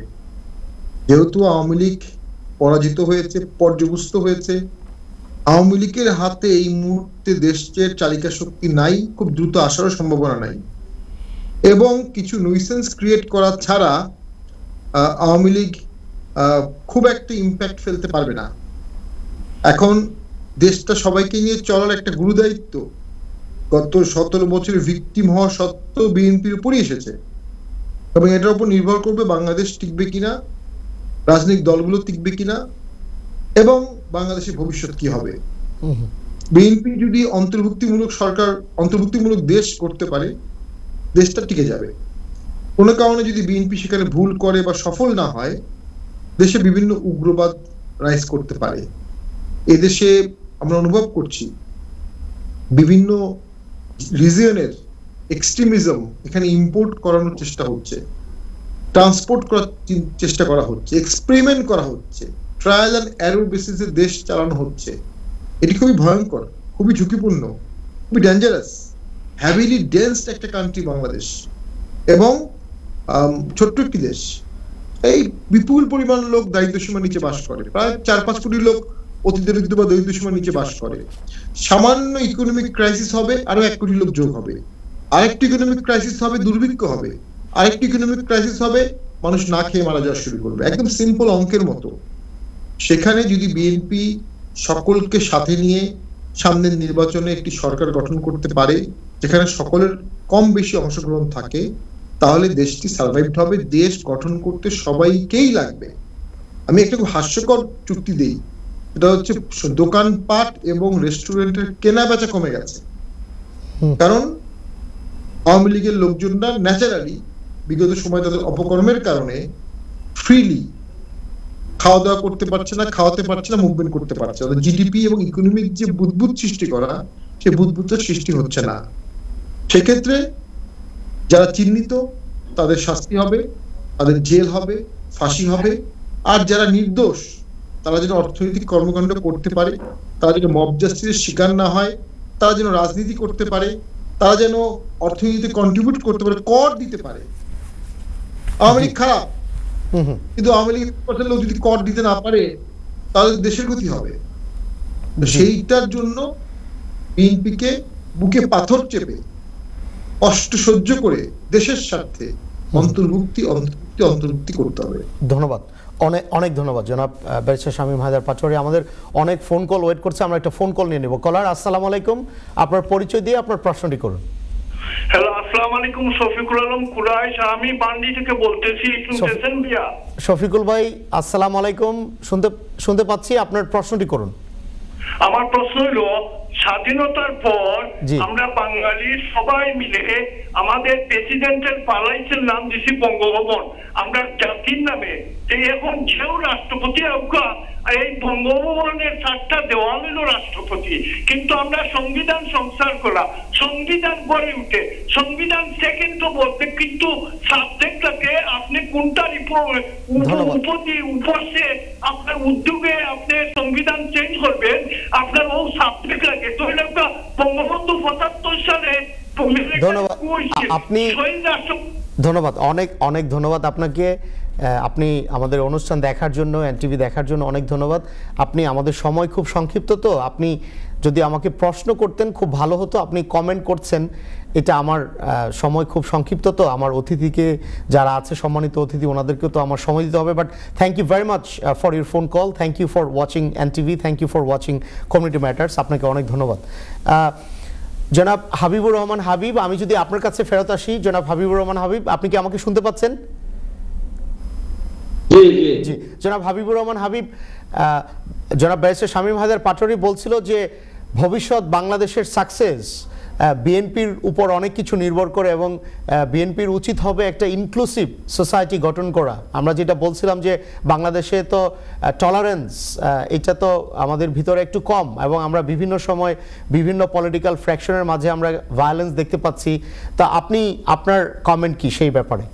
যেহেতু আওয়ামী লীগ পরাজিত হয়েছে, পর্যবস্ত হয়েছে, আওয়ামী লীগের হাতে এই মুহূর্তে দেশের চালিকা শক্তি নাই, খুব দ্রুত আসারও সম্ভাবনা নাই, এবং কিছু নুইসেন্স ক্রিয়েট করা ছাড়া আওয়ামী লীগ খুব একটা ইম্প্যাক্ট ফেলতে পারবে না। এখন দেশটা সবাইকে নিয়ে চলার একটা গুরুদায়িত্ব গত 17 বছরের ভিকটিম হওয়া সত্ত্বেও বিএনপির উপরই এসেছে, এবং এটার উপর নির্ভর করবে বাংলাদেশ টিকবে কিনা, রাজনৈতিক দলগুলো টিকবে কিনা, এবং বাংলাদেশের ভবিষ্যৎ কি হবে। বিএনপি যদি অন্তর্ভুক্তিমূলক সরকার, অন্তর্ভুক্তিমূলক দেশ করতে পারে, দেশটা টিকে যাবে। কোনো কারণে যদি বিএনপি সেখানে ভুল করে বা সফল না হয়, দেশে বিভিন্ন উগ্রবাদ রাইজ করতে পারে। এদেশে আমরা অনুভব করছি বিভিন্ন রিজিয়নের এক্সট্রিমিজম এখানে ইম্পোর্ট করানোর চেষ্টা হচ্ছে, ট্রান্সপোর্ট করার চেষ্টা করা হচ্ছে, এক্সপেরিমেন্ট করা হচ্ছে, ট্রায়াল অ্যান্ড এরর বেসিসে দেশ চালানো হচ্ছে। এটি খুবই ভয়ঙ্কর, খুবই ঝুঁকিপূর্ণ, খুবই ডেঞ্জারাস। হ্যাভিলি ডেন্সড একটা কান্ট্রি বাংলাদেশ, এবং ছোট্ট একটি দেশ। এই বিপুল পরিমাণ লোক দারিদ্র্যসীমার নিচে বাস করে, প্রায় 4-5 কোটি লোক অতি দরিদ্র বা দরিদ্রসীমার নিচে বাস করে। সামান্য ইকোনমিক ক্রাইসিস হবে, আরো 1 কোটি লোক যোগ হবে। আরেকটি ইকোনমিক ক্রাইসিস হবে, দুর্ভিক্ষ হবে। আরেকটি ইকোনমিক ক্রাইসিস হবে, মানুষ না খেয়ে মারা যাওয়া শুরু করবে। একদম সিম্পল অঙ্কের মতো। সেখানে যদি বিএনপি সকলকে সাথে নিয়ে সামনের নির্বাচনে একটি সরকার গঠন করতে পারে যেখানে সকলের কম বেশি অংশগ্রহণ থাকে, তাহলে দেশটি সার্ভাইভ হবে। দেশ গঠন করতে সবাইকেই লাগবে। আমি একটা খুব হাস্যকর চুক্তি দিই, এটা হচ্ছে দোকানপাট এবং রেস্টুরেন্টের কেনা বেচা কমে গেছে, কারণ আওয়ামী লীগের লোকজনরা ন্যাচারালি বিগত সময় তাদের অপকর্মের কারণে ফ্রিলি খাওয়া দাওয়া করতে পারছে না, খাওয়াতে পারছে না, মুভমেন্ট করতে পারছে না। জিডিপি এবং ইকোনমিক যে বুদবুদ সৃষ্টি করা, সেই বুদবুদটা সৃষ্টি হচ্ছে না। সেক্ষেত্রে যারা চিহ্নিত তাদের শাস্তি হবে, তাদের জেল হবে, ফাঁসি হবে। আর যারা নির্দোষ তারা যেন অর্থনৈতিক কর্মকাণ্ড করতে পারে, তারা যেন মব জাস্টিসের শিকার না হয়, তারা যেন রাজনীতি করতে পারে, তারা যেন অর্থনীতিতে কন্ট্রিবিউট করতে পারে, কর দিতে পারে। আওয়ামী লীগ খারাপ, কিন্তু আওয়ামী লীগের লোক যদি কর দিতে না পারে তাহলে দেশের ক্ষতি হবে। সেইটার জন্য বিএনপিকে বুকে পাথর চেপে কষ্ট সহ্য করে দেশের স্বার্থে অন্তর্ভুক্তি করতে হবে। ধন্যবাদ, অনেক অনেক ধন্যবাদ জনাব ব্যারিস্টার শামীম হায়দার পাটোয়ারী। আমাদের অনেক ফোন কল ওয়েট করছে, আমরা একটা ফোন কল নিয়ে নেব। কলার, আসসালামু আলাইকুম, আপনার পরিচয় দিয়ে আপনার প্রশ্নটি করুন। হ্যালো, আসসালামু আলাইকুম। শফিকুল আলম কুরাইশ, আমি বান্ডি থেকে বলতেছি। শুনতেছেন ভাইয়া? শফিকুল ভাই আসসালামু আলাইকুম, শুনতে পাচ্ছি, আপনার প্রশ্নটি করুন। আমার প্রশ্ন হলো, স্বাধীনতার পর আমরা বাঙালি সবাই মিলে আমাদের প্রেসিডেন্টের পালাইছেন নাম দিছি বঙ্গভবন, আমরা জাতির নামে। এখন যেও রাষ্ট্রপতি এই বঙ্গভবনের 4টা দেওয়াল হলো রাষ্ট্রপতি, কিন্তু আমরা সংবিধান সংস্কার করা, সংবিধান গড়ে উঠে, সংবিধান সেকেন্ড বলতে, কিন্তু সাবজেক্টটাকে আপনি কোনটার উপরে আপনার উদ্যোগে আপনি সংবিধান চেঞ্জ করবেন, আপনার ও সাবজেক্ট লাগে। তো এটা বঙ্গবন্ধু 75 সালে ধন্যবাদ, অনেক অনেক ধন্যবাদ আপনাকে। আপনি আমাদের অনুষ্ঠান দেখার জন্য, এনটিভি দেখার জন্য অনেক ধন্যবাদ। আপনি, আমাদের সময় খুব সংক্ষিপ্ত, তো আপনি যদি আমাকে প্রশ্ন করতেন খুব ভালো হতো। আপনি কমেন্ট করছেন, এটা আমার সময় খুব সংক্ষিপ্ত, তো আমার অতিথিকে যারা আছে সম্মানিত অতিথি ওনাদেরকেও তো আমার সময় দিতে হবে। But thank you very much for your phone call, thank you for watching NTV, thank you for watching community matters. আপনাকে অনেক ধন্যবাদ। জনাব হাবিবুর রহমান হাবিব, আমি যদি আপনার কাছে ফেরত আসি, জনাব হাবিবুর রহমান হাবিব, আপনি কি আমাকে শুনতে পাচ্ছেন? জি, জনাব হাবিবুর রহমান হাবিব, জনাব ব্যারিস্টার শামীম হায়দার পাটোয়ারী বলছিল যে ভবিষ্যৎ বাংলাদেশের সাকসেস বিএনপির উপর অনেক কিছু নির্ভর করে এবং বিএনপির উচিত হবে একটা ইনক্লুসিভ সোসাইটি গঠন করা। আমরা যেটা বলছিলাম যে বাংলাদেশে তো টলারেন্স এটা তো আমাদের ভিতরে একটু কম, এবং আমরা বিভিন্ন সময় বিভিন্ন পলিটিক্যাল ফ্র্যাকশনের মাঝে আমরা ভায়োলেন্স দেখতে পাচ্ছি। তা আপনি, আপনার কমেন্ট কি সেই ব্যাপারে?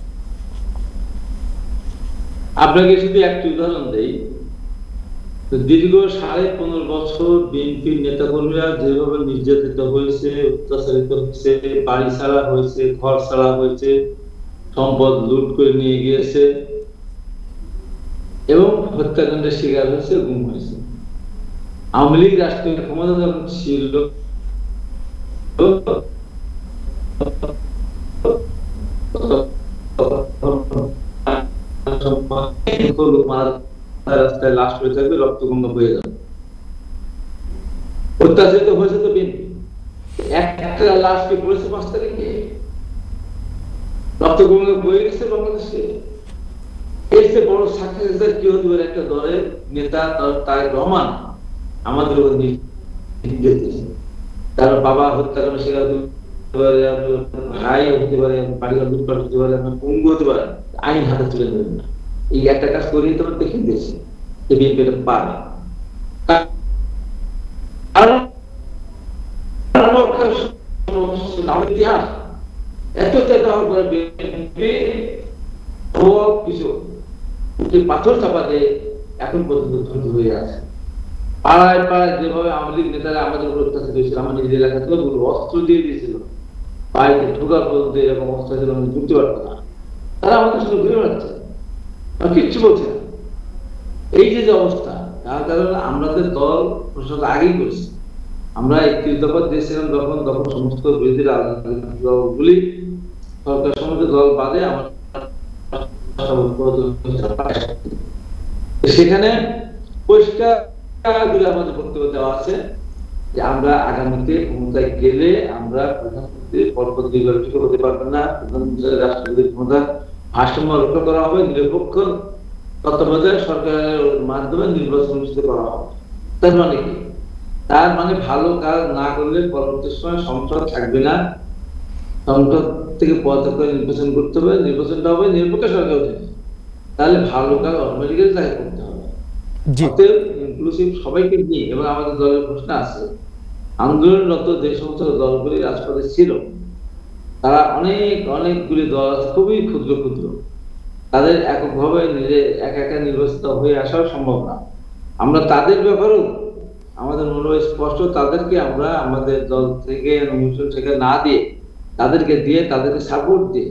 আপনাকে শুধু একটি উদাহরণ দেই। দীর্ঘ 15.5 বছর বিএনপির নেতাকর্মীরা যেভাবে নির্যাতিত হয়েছে, অত্যাচারিত হয়েছে, বাড়ি ছাড়া হয়েছে, ঘর ছাড়া হয়েছে, সম্পদ লুট করে নিয়ে গিয়েছে এবং হত্যাকাণ্ডের শিকার হয়েছে, গুম হয়েছে। আওয়ামী লীগ রাষ্ট্রীয় ক্ষমতা যখন ছিল, রাস্তায় লাশ হয়ে থাকবে, রক্তগঙ্গা বয়ে যাবে। অত্যাচারিত হয়েছে তো বিএনপি, একটা লাশকে পড়েছে 5 তারিখে, রক্তগঙ্গা বয়ে গেছে বাংলাদেশে। এর চেয়ে বড় সাকসেস কি হতে পারে? একটা দলের নেতা তারেক রহমান আমাদের উপর নির্যাতিত, তার বাবা হত্যাকাণ্ড শিকার হতে পারে, ভাই হতে পারে, বাড়িঘর লুটপাট হতে পারে, আপনার পঙ্গু হতে পারে, আইন হাতে তুলে নেবেন না। এই একটা কাজ করিয়ে তো দেখে দিয়েছে যে বিএনপি এটা পারে। ইতিহাস এত চেষ্টা হওয়ার পরে বিএনপি কিছু পাথর চাপাতে এখন পর্যন্ত ধৈর্য হয়ে আছে। পাড়ায় পাড়ায় যেভাবে আওয়ামী লীগ নেতারা আমাদের উপর অত্যাচার হয়েছিল, আমার নিজের এলাকা থেকে অস্ত্র দিয়ে দিয়েছিল, বাড়িতে ঢোকার পর্যন্ত এরকম অস্ত্র ছিল, আমি ঢুকতে পারতো না। তারা আমাদের সঙ্গে ঘুরে বেড়াচ্ছে, কিচ্ছু বলছে না। এই যে অবস্থা, তার কারণে আমাদের দল প্রশাসন আগেই করেছে। আমরা 31 দফা দিয়েছিলাম তখন সমস্ত বিরোধী রাজনৈতিক দলগুলি, সরকার সমস্ত দল বাদে আমরা সেখানে পরিষ্কার আমাদের বক্তব্য দেওয়া আছে যে আমরা আগামীতে ক্ষমতায় গেলে আমরা প্রধানমন্ত্রীর পদপদবী হতে পারবে না, প্রধানমন্ত্রী রাষ্ট্রপতির ক্ষমতা ভারসাম্য রক্ষা করা হবে, নিরপেক্ষ তত্ত্বাবধায়ক সরকারের মাধ্যমে নির্বাচন অনুষ্ঠিত করা হবে। তার মানে কি? তার মানে ভালো কাজ না করলে পরবর্তী সময় সংসদ থাকবে না, সংসদ থেকে পদত্যাগ করে নির্বাচন করতে হবে, নির্বাচনটা হবে নিরপেক্ষ সরকার উঠে, তাহলে ভালো কাজ অটোমেটিক্যালি তাকে করতে হবে। ইনক্লুসিভ সবাইকে নিয়ে, এবং আমাদের দলের ঘোষণা আছে আন্দোলনরত যে সমস্ত দলগুলি রাজপথে ছিল তারা অনেকগুলি দল আছে, খুবই ক্ষুদ্র ক্ষুদ্র, তাদের এককভাবে একা নির্বাচিত হয়ে আসাও সম্ভব না। আমরা তাদের ব্যাপারেও আমাদের মনোভাব স্পষ্ট, তাদেরকে আমরা আমাদের দল থেকে নমিনেশন থেকে না দিয়ে তাদেরকে সাপোর্ট দিয়ে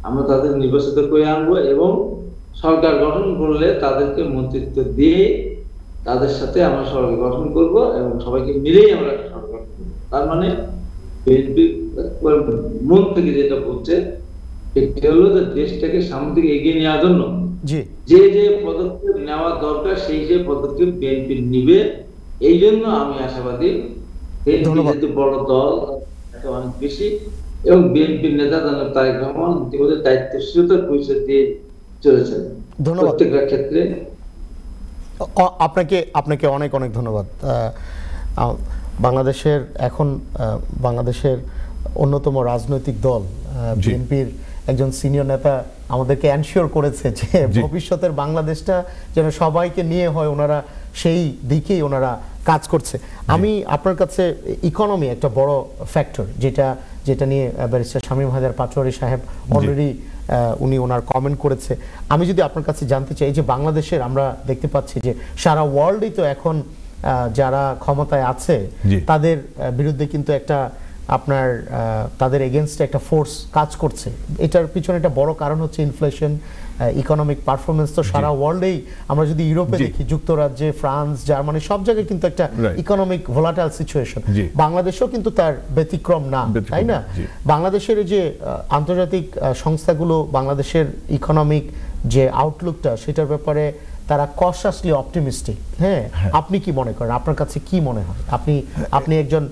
আমরা তাদের নির্বাচিত করে আনবো, এবং সরকার গঠন করলে তাদেরকে মন্ত্রিত্ব দিয়ে তাদের সাথে আমরা সরকার গঠন করব এবং সবাইকে মিলেই আমরা সরকার গঠন করবো। তার মানে মন থেকে যেটা বলছে সেটা হলো যে দেশটাকে সামনের দিকে এগিয়ে নেওয়ার জন্য যে পদক্ষেপ নেওয়া দরকার সেই পদক্ষেপ বিএনপি নিবে। এই জন্য আমি আশাবাদী, যেহেতু বড় দল অনেক বেশি, এবং বিএনপির নেতা জনাব তারেক রহমান ইতিমধ্যে দায়িত্বশীলতার পরিচয় দিয়ে চলেছেন প্রত্যেকটা ক্ষেত্রে। আপনাকে অনেক ধন্যবাদ। বাংলাদেশের অন্যতম রাজনৈতিক দল বিএনপির একজন সিনিয়র নেতা আমাদেরকে এনশিওর করেছে যে ভবিষ্যতের বাংলাদেশটা যেন সবাইকে নিয়ে হয়, ওনারা সেই দিকেই ওনারা কাজ করছে। আমি আপনার কাছে ইকোনমি একটা বড় ফ্যাক্টর, যেটা নিয়ে ব্যারিস্টার শামীম হায়দার পাটোয়ারী সাহেব অলরেডি উনি ওনার কমেন্ট করেছে। আমি যদি আপনার কাছে জানতে চাই, যে বাংলাদেশের আমরা দেখতে পাচ্ছি যে সারা ওয়ার্ল্ডেই তো এখন যারা ক্ষমতায় আছে তাদের বিরুদ্ধে কিন্তু একটা তাদের এগেইনস্টে একটা ফোর্স কাজ করছে। এটার পিছনে একটা বড় কারণ হচ্ছে ইনফ্লেশন, ইকোনমিক পারফরমেন্স। তো সারা ওয়ার্ল্ডেই আমরা যদি ইউরোপে দেখি, যুক্তরাজ্যে, ফ্রান্স, জার্মানি, সব জায়গায় কিন্তু একটা ইকোনমিক ভোলাটাইল সিচুয়েশন। বাংলাদেশেও কিন্তু তার ব্যতিক্রম না, তাই না? বাংলাদেশের যে আন্তর্জাতিক সংস্থাগুলো বাংলাদেশের ইকোনমিক যে আউটলুকটা সেটার ব্যাপারে তারা কশাসলি অপটিমিস্টিক। হ্যাঁ, আপনি কি মনে করেন? আপনার কাছে কি মনে হয়? আপনি একজন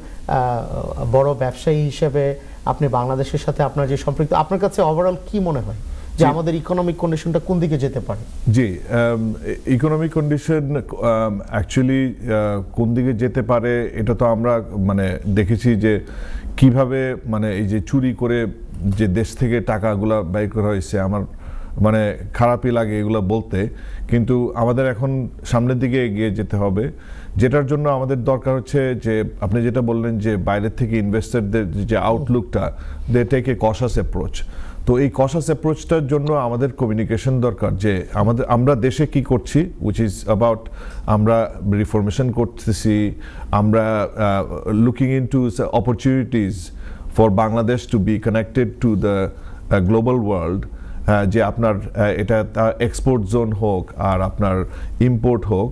বড় ব্যবসায়ী হিসেবে আপনি বাংলাদেশের সাথে আপনার যে সম্পৃক্ত, আপনার কাছে ওভারঅল কি মনে হয় যে আমাদের ইকোনমিক কন্ডিশনটা কোন দিকে যেতে পারে? জি, ইকোনমিক কন্ডিশন অ্যাকচুয়ালি কোন দিকে যেতে পারে এটা তো আমরা দেখেছি যে কিভাবে এই যে চুরি করে যে দেশ থেকে টাকাগুলা ব্যয় করা হয়েছে। আমার খারাপই লাগে এগুলো বলতে, কিন্তু আমাদের এখন সামনের দিকে এগিয়ে যেতে হবে, যেটার জন্য আমাদের দরকার হচ্ছে যে আপনি যেটা বললেন যে বাইরের থেকে ইনভেস্টরদের যে আউটলুকটা, দে টেক এ কশাস অ্যাপ্রোচ। তো এই কশাস অ্যাপ্রোচটার জন্য আমাদের কমিউনিকেশন দরকার, যে আমরা দেশে কি করছি, উইচ ইজ অ্যাবাউট আমরা রিফরমেশন করতেছি, আমরা looking into opportunities for Bangladesh to be connected to the global world, যে আপনার এটা এক্সপোর্ট জোন হোক আর আপনার ইম্পোর্ট হোক,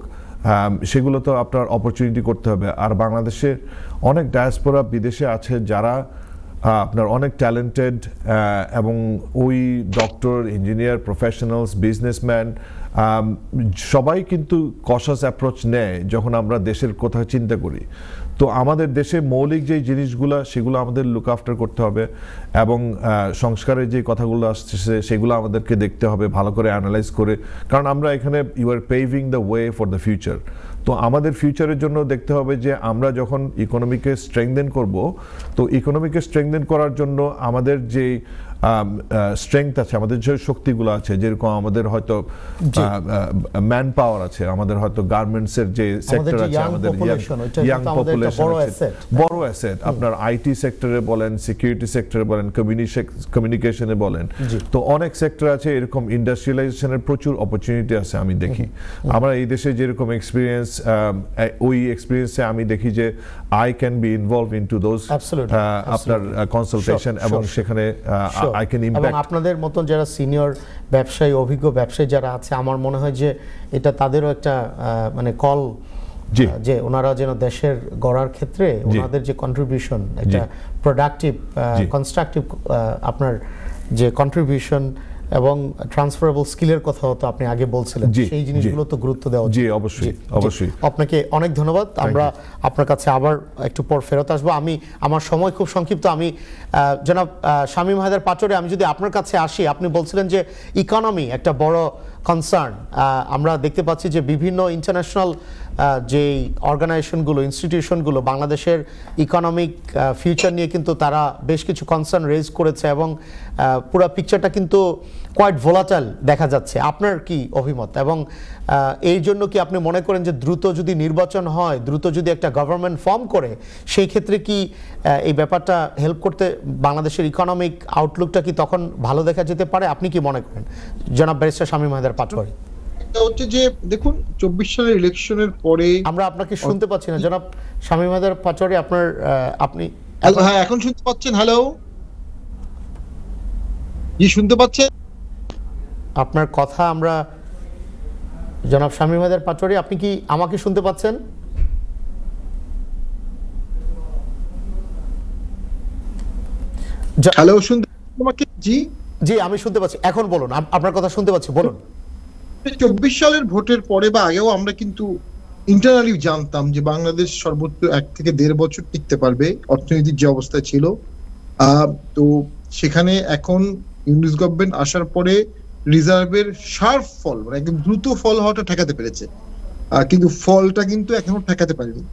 সেগুলো তো আপনার অপরচুনিটি করতে হবে। আর বাংলাদেশে অনেক ডায়াসপোরা বিদেশে আছে যারা আপনার অনেক ট্যালেন্টেড, এবং ওই ডক্টর, ইঞ্জিনিয়ার, প্রফেশনালস, বিজনেসম্যান সবাই কিন্তু কশাস অ্যাপ্রোচ নেয় যখন আমরা দেশের কথা চিন্তা করি। তো আমাদের দেশে মৌলিক যে জিনিসগুলো সেগুলো আমাদের লুক আফটার করতে হবে, এবং সংস্কারের যে কথাগুলো আসছে সেগুলো আমাদেরকে দেখতে হবে ভালো করে অ্যানালাইজ করে, কারণ আমরা এখানে you are paving the way for the future. তো আমাদের ফিউচারের জন্য দেখতে হবে যে আমরা যখন ইকোনমিকে স্ট্রেংথেন করব, তো ইকোনমিকে স্ট্রেংথেন করার জন্য আমাদের যে স্ট্রেংথ আছে, আমাদের যে শক্তিগুলো আছে, যেরকম আমাদের হয়তো ম্যান পাওয়ার আছে, আমাদের হয়তো গার্মেন্টসের যে সেক্টর আছে, আমাদের ইয়াং পপুলেশন আছে, বড় অ্যাসেট, আপনার আইটি সেক্টরে বলেন, সিকিউরিটি সেক্টরে বলেন, কমিউনিকেশনে বলেন, তো অনেক সেক্টর আছে এরকম। ইন্ডাস্ট্রিয়ালাইজেশনের প্রচুর অপরচুনিটি আছে আমি দেখি। আমরা এই দেশে যেরকম এক্সপিরিয়েন্স, ওই এক্সপিরিয়েন্সে আমি দেখি যে I can be involve into those আপনার কনসালটেশন, এবং সেখানে এবং আপনাদের মতন যারা সিনিয়র ব্যবসায়ী, অভিজ্ঞ ব্যবসায়ী যারা আছে, আমার মনে হয় যে এটা তাদেরও একটা কল, যে ওনারা যেন দেশের গড়ার ক্ষেত্রে ওনাদের যে কন্ট্রিবিউশন, একটা প্রোডাক্টিভ, কনস্ট্রাকটিভ আপনার যে কন্ট্রিবিউশন এবং ট্রান্সফারেবল স্কিলের কথাও তো আপনি আগে বলছিলেন, সেই জিনিসগুলো তো গুরুত্ব দেওয়া উচিত। জি অবশ্যই অবশ্যই। আপনাকে অনেক ধন্যবাদ। আমরা আপনার কাছে আবার একটু পর ফেরত আসবো। আমার সময় খুব সংক্ষিপ্ত। আমি জনাব শামীম হায়দার পাটোয়ারী, আমি যদি আপনার কাছে আসি, আপনি বলছিলেন যে ইকোনমি একটা বড় কনসার্ন। আমরা দেখতে পাচ্ছি যে বিভিন্ন ইন্টারন্যাশনাল যে অর্গানাইজেশনগুলো, ইনস্টিটিউশনগুলো বাংলাদেশের ইকোনমিক ফিউচার নিয়ে কিন্তু তারা বেশ কিছু কনসার্ন রেজ করেছে এবং পুরো পিকচারটা কিন্তু কোয়াইট ভোলাটাইল দেখা যাচ্ছে। আপনার কি অভিমত? এবং এই জন্য কি আপনি মনে করেন যে দ্রুত যদি নির্বাচন হয়, দ্রুত যদি একটা গভর্নমেন্ট ফর্ম করে, সেই ক্ষেত্রে কি এই ব্যাপারটা হেল্প করতে বাংলাদেশের ইকোনমিক আউটলুকটা কি তখন ভালো দেখা যেতে পারে? আপনি কি মনে করেন জনাব ব্যারিস্টার শামীম হায়দার পাটোয়ারী? এটা হচ্ছে যে দেখুন 24 সালের ইলেকশনের পরে আমরা আপনাকে শুনতে পাচ্ছি না জনাব শামীম হায়দার পাটোয়ারী। আপনি হ্যাঁ এখন শুনতে পাচ্ছেন? হ্যালো, জি শুনতে পাচ্ছেন? আপনার কথা আমরা, জনাব শামীম হায়দার পাটোয়ারী, আপনি কি আমাকে শুনতে পাচ্ছেন? হ্যালো, শুনতে আমাকে? জি জি আমি শুনতে পাচ্ছি, এখন বলুন, আপনার কথা শুনতে পাচ্ছি, বলুন। 24 সালের ভোটের পরে বা আগেও আমরা কিন্তু ইন্টারনালি জানতাম যে বাংলাদেশ সর্বোচ্চ 1 থেকে 1.5 বছর টিকতে পারবে, অর্থনৈতিক যে অবস্থা ছিল। তো সেখানে এখন ইউনিস গভর্নমেন্ট আসার পরে রিজার্ভের শার্প ফল, মানে একদম দ্রুত ফল হওয়াটা ঠেকাতে পেরেছে, কিন্তু ফলটা কিন্তু এখনো ঠেকাতে পারেনি।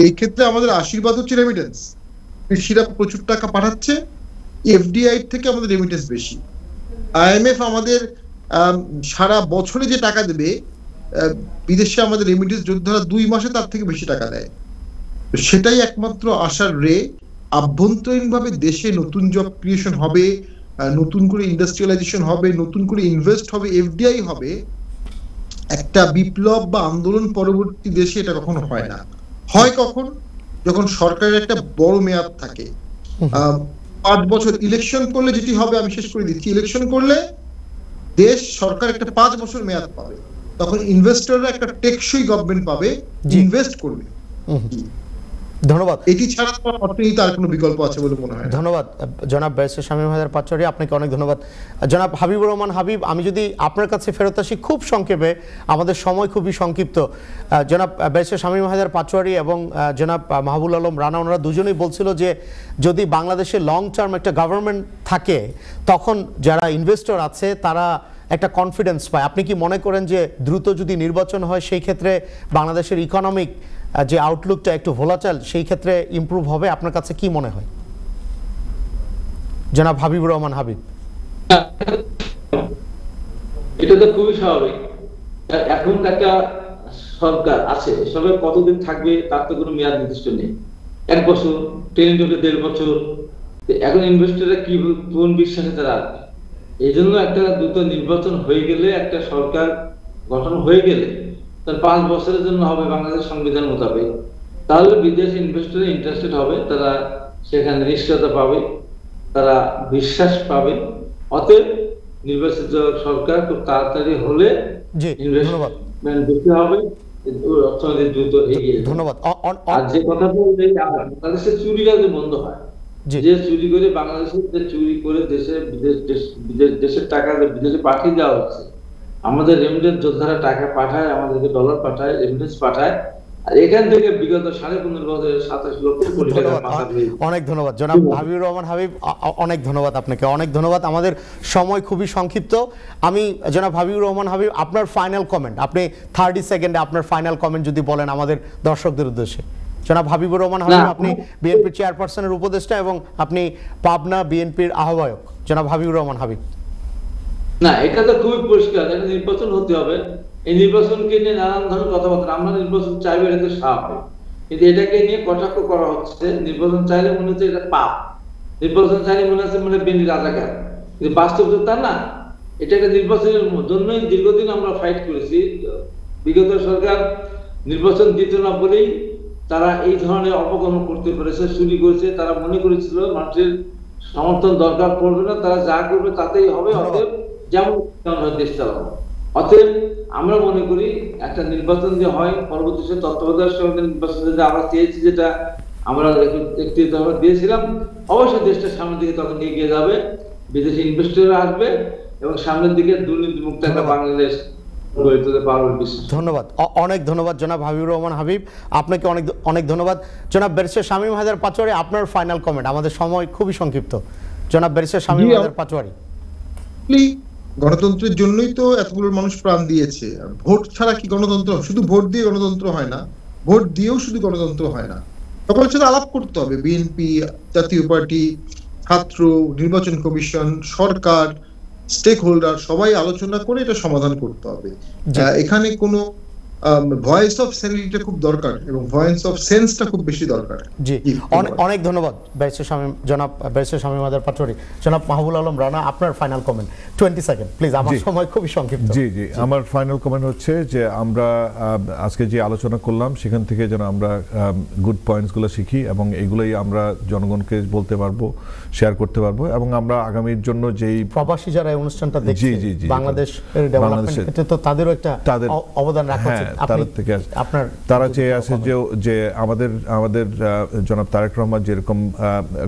এই ক্ষেত্রে আমাদের আশীর্বাদ হচ্ছে রেমিটেন্স। কৃষিরা প্রচুর টাকা পাঠাচ্ছে, এফডিআই থেকে আমাদের রেমিটেন্স বেশি। আইএমএফ আমাদের সারা বছরে যে টাকা দেবে, বিদেশে আমাদের রেমিটেন্স যোদ্ধারা 2 মাসে তার থেকে বেশি টাকা দেয়। সেটাই একমাত্র আশার রে। আভ্যন্তরীণভাবে দেশে নতুন জব ক্রিয়েশন হবে, নতুন করে ইন্ডাস্ট্রিয়ালাইজেশন হবে, নতুন করে ইনভেস্ট হবে, এফডিআই হবে। একটা বিপ্লব বা আন্দোলন পরবর্তী দেশে এটা কখনো হয় না। হয় কখন? যখন সরকারের একটা বড় মেয়াদ থাকে। 5 বছর ইলেকশন করলে যেটি হবে, আমি শেষ করে দিচ্ছি, ইলেকশন করলে দেশ সরকার একটা 5 বছর মেয়াদ পাবে, তখন ইনভেস্টররা একটা টেকসই গভর্নমেন্ট পাবে, ইনভেস্ট করবে। ধন্যবাদ। এটি ছাড়া অর্থনীতি আর কোনো বিকল্প আছে বলে মনে হয়? ধন্যবাদ জনাব ব্যারিস্টার শামীম হায়দার পাটোয়ারী, আপনাকে অনেক ধন্যবাদ। জনাব হাবিবুর রহমান হাবিব, আমি যদি আপনার কাছে ফেরত আসি খুব সংক্ষেপে, আমাদের সময় খুবই সংক্ষিপ্ত। জনাব ব্যারিস্টার শামীম হায়দার পাটোয়ারী এবং জনাব মাহবুল আলম রানা, ওনারা দুজনেই বলছিল যে যদি বাংলাদেশে লং টার্ম একটা গভর্নমেন্ট থাকে, তখন যারা ইনভেস্টর আছে তারা একটা কনফিডেন্স পায়। আপনি কি মনে করেন যে দ্রুত যদি নির্বাচন হয়, সেই ক্ষেত্রে বাংলাদেশের ইকোনমিক যে আউটলুকটা একটু ভোলাটাইল, সেই ক্ষেত্রে ইমপ্রুভ হবে? আপনার কাছে কি মনে হয় জনাব হাবিবুর রহমান হাবিব? এটা তো খুবই স্বাভাবিক। এখন একটা সরকার আছে, সরকার কতদিন থাকবে তার তো কোনো মেয়াদ নির্দিষ্ট নেই। 1 বছর, ট্রেনে চলে 1.5 বছর। এখন ইনভেস্টররা কি কোন বিশ্বাসে তারা আসবে? এই জন্য একটা দ্রুত নির্বাচন হয়ে গেলে, একটা সরকার গঠন হয়ে গেলে তার 5 বছরের জন্য হবে বাংলাদেশ সংবিধান মোতাবেক, তাহলে বিদেশি ইনভেস্টর ইন্টারেস্টেড হবে, তারা সেখানে নিশ্চয়তা পাবে, তারা বিশ্বাস পাবে। অতএব নির্বাচিত সরকার খুব তাড়াতাড়ি হলে ইনভেস্টমেন্ট বেশি হবে, অর্থনীতি দ্রুত এগিয়ে যাবে। ধন্যবাদ। আর যে কথা বললেন বাংলাদেশের চুরিটা যে বন্ধ হয়, যে চুরি করে বাংলাদেশের যে চুরি করে দেশের টাকা বিদেশে পাঠিয়ে দেওয়া হচ্ছে, আমাদের রেমিটেন্স যোদ্ধারা টাকা পাঠায়, আমাদেরকে ডলার পাঠায়, রেমিটেন্স পাঠায়, আর এখান থেকে বিগত 15.5 বছরে 27 লক্ষ কোটি টাকা। অনেক ধন্যবাদ জনাব হাবিবুর রহমান হাবিব, অনেক ধন্যবাদ আপনাকে, অনেক ধন্যবাদ। আমাদের সময় খুবই সংক্ষিপ্ত। আমি জনাব হাবিবুর রহমান হাবিব, আপনার ফাইনাল কমেন্ট, আপনি 30 সেকেন্ডে আপনার ফাইনাল কমেন্ট যদি বলেন আমাদের দর্শকদের উদ্দেশ্যে। জনাব হাবিবুর রহমান হাবিব, আপনি বিএনপির চেয়ারপারসনের উপদেষ্টা এবং আপনি পাবনা বিএনপির আহ্বায়ক। জনাব হাবিবুর রহমান হাবিব। না, এটা তো খুবই পরিষ্কার, একটা নির্বাচন হতে হবে। এই নির্বাচনকে নিয়ে নানান ধরনের কথাবার্তা, আমরা নির্বাচন চাইবে, এটা তো স্বাভাবিক, কিন্তু এটাকে নিয়ে কটাক্ষ করা হচ্ছে। নির্বাচন চাইলে মনে হচ্ছে এটা পাপ, নির্বাচন চাইলে মনে হচ্ছে মানে বেনি রাজাকার, কিন্তু বাস্তবতা তা না। এটা একটা নির্বাচনের জন্যই দীর্ঘদিন আমরা ফাইট করেছি। বিগত সরকার নির্বাচন দিত না বলেই তারা এই ধরনের অপকর্ম করতে পেরেছে, চুরি করেছে। তারা মনে করেছিল মানুষের সমর্থন দরকার পড়বে না, তারা যা করবে তাতেই হবে, অতএব যেমন দেশ চালাবো। অতএব আমরা মনে করি একটা নির্বাচন যে হয়, পরবর্তী তত্ত্বাবধায়ক সরকারের নির্বাচন যে আমরা চেয়েছি, যেটা আমরা একটি দিয়েছিলাম, অবশ্যই দেশটা সামনের দিকে তখন এগিয়ে যাবে, বিদেশি ইনভেস্টররা আসবে এবং সামনের দিকে দুর্নীতিমুক্ত একটা বাংলাদেশ গড়ে তুলতে পারবো। ধন্যবাদ, অনেক ধন্যবাদ জনাব হাবিবুর রহমান হাবিব, আপনাকে অনেক অনেক ধন্যবাদ। জনাব ব্যারিস্টার শামীম হায়দার পাটোয়ারি, আপনার ফাইনাল কমেন্ট, আমাদের সময় খুবই সংক্ষিপ্ত। জনাব ব্যারিস্টার শামীম হায়দার পাটোয়ারি। গণতন্ত্রের জন্যই তো এতগুলো মানুষ প্রাণ দিয়েছে। ভোট ছাড়া কি গণতন্ত্র? শুধু ভোট দিয়ে গণতন্ত্র হয় না, ভোট দিয়েও শুধু গণতন্ত্র হয় না। সকলের সাথে আলাপ করতে হবে, বিএনপি, জাতীয় পার্টি, ছাত্র, নির্বাচন কমিশন, সরকার, স্টেক হোল্ডার, সবাই আলোচনা করে এটা সমাধান করতে হবে। এখানে কোনো ভয়েস অফ স্যানিটিটা খুব দরকার এবং ভয়েস অফ সেন্সটা খুব বেশি দরকার। জি, অনেক ধন্যবাদ ব্যারিস্টার শামীম, জনাব ব্যারিস্টার শামীম হায়দার পাটোয়ারি। জনাব মাহবুবুল আলম রানা, আপনার ফাইনাল কমেন্ট 20 সেকেন্ড প্লিজ, আমার সময় খুবই সংক্ষিপ্ত। জি, আমার ফাইনাল কমেন্ট হচ্ছে যে আমরা আজকে যে আলোচনা করলাম সেখান থেকে যেন আমরা গুড পয়েন্টসগুলো শিখি এবং এগুলোই আমরা জনগণকে বলতে পারবো, শেয়ার করতে পারবো এবং আমরা আগামীর জন্য যেই প্রবাসী যারা এই অনুষ্ঠানটা দেখছে বাংলাদেশের ডেভেলপমেন্ট ক্ষেত্রে তো তাদেরও একটা অবদান রাখা উচিত। তারা চেয়ে আছে যে আমাদের জনাব তারেক রহমান যেরকম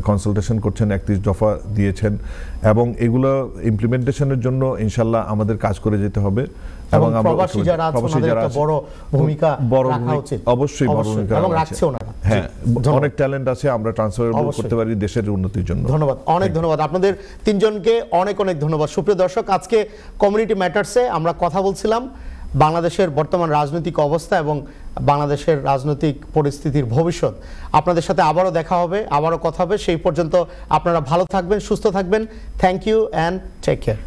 কনসালটেশন করছেন, 31 দফা দিয়েছেন এবং এগুলো ইমপ্লিমেন্টেশনের জন্য ইনশাল্লাহ আমাদের কাজ করে যেতে হবে এবং প্রবাসী যারা বড় ভূমিকা রাখা উচিত, অবশ্যই বড় ভূমিকা এবং রাখছে ওনারা। হ্যাঁ, অনেক ট্যালেন্ট আছে, আমরা ট্রান্সফারেবল করতে পারি দেশের উন্নতির জন্য। ধন্যবাদ, অনেক ধন্যবাদ আপনাদের তিনজনকে, অনেক ধন্যবাদ। সুপ্রিয় দর্শক, আজকে কমিউনিটি ম্যাটার্সে আমরা কথা বলছিলাম বাংলাদেশের বর্তমান রাজনৈতিক অবস্থা এবং বাংলাদেশের রাজনৈতিক পরিস্থিতির ভবিষ্যৎ। আপনাদের সাথে আবারও দেখা হবে, আবারও কথা হবে। সেই পর্যন্ত আপনারা ভালো থাকবেন, সুস্থ থাকবেন। Thank you and take care.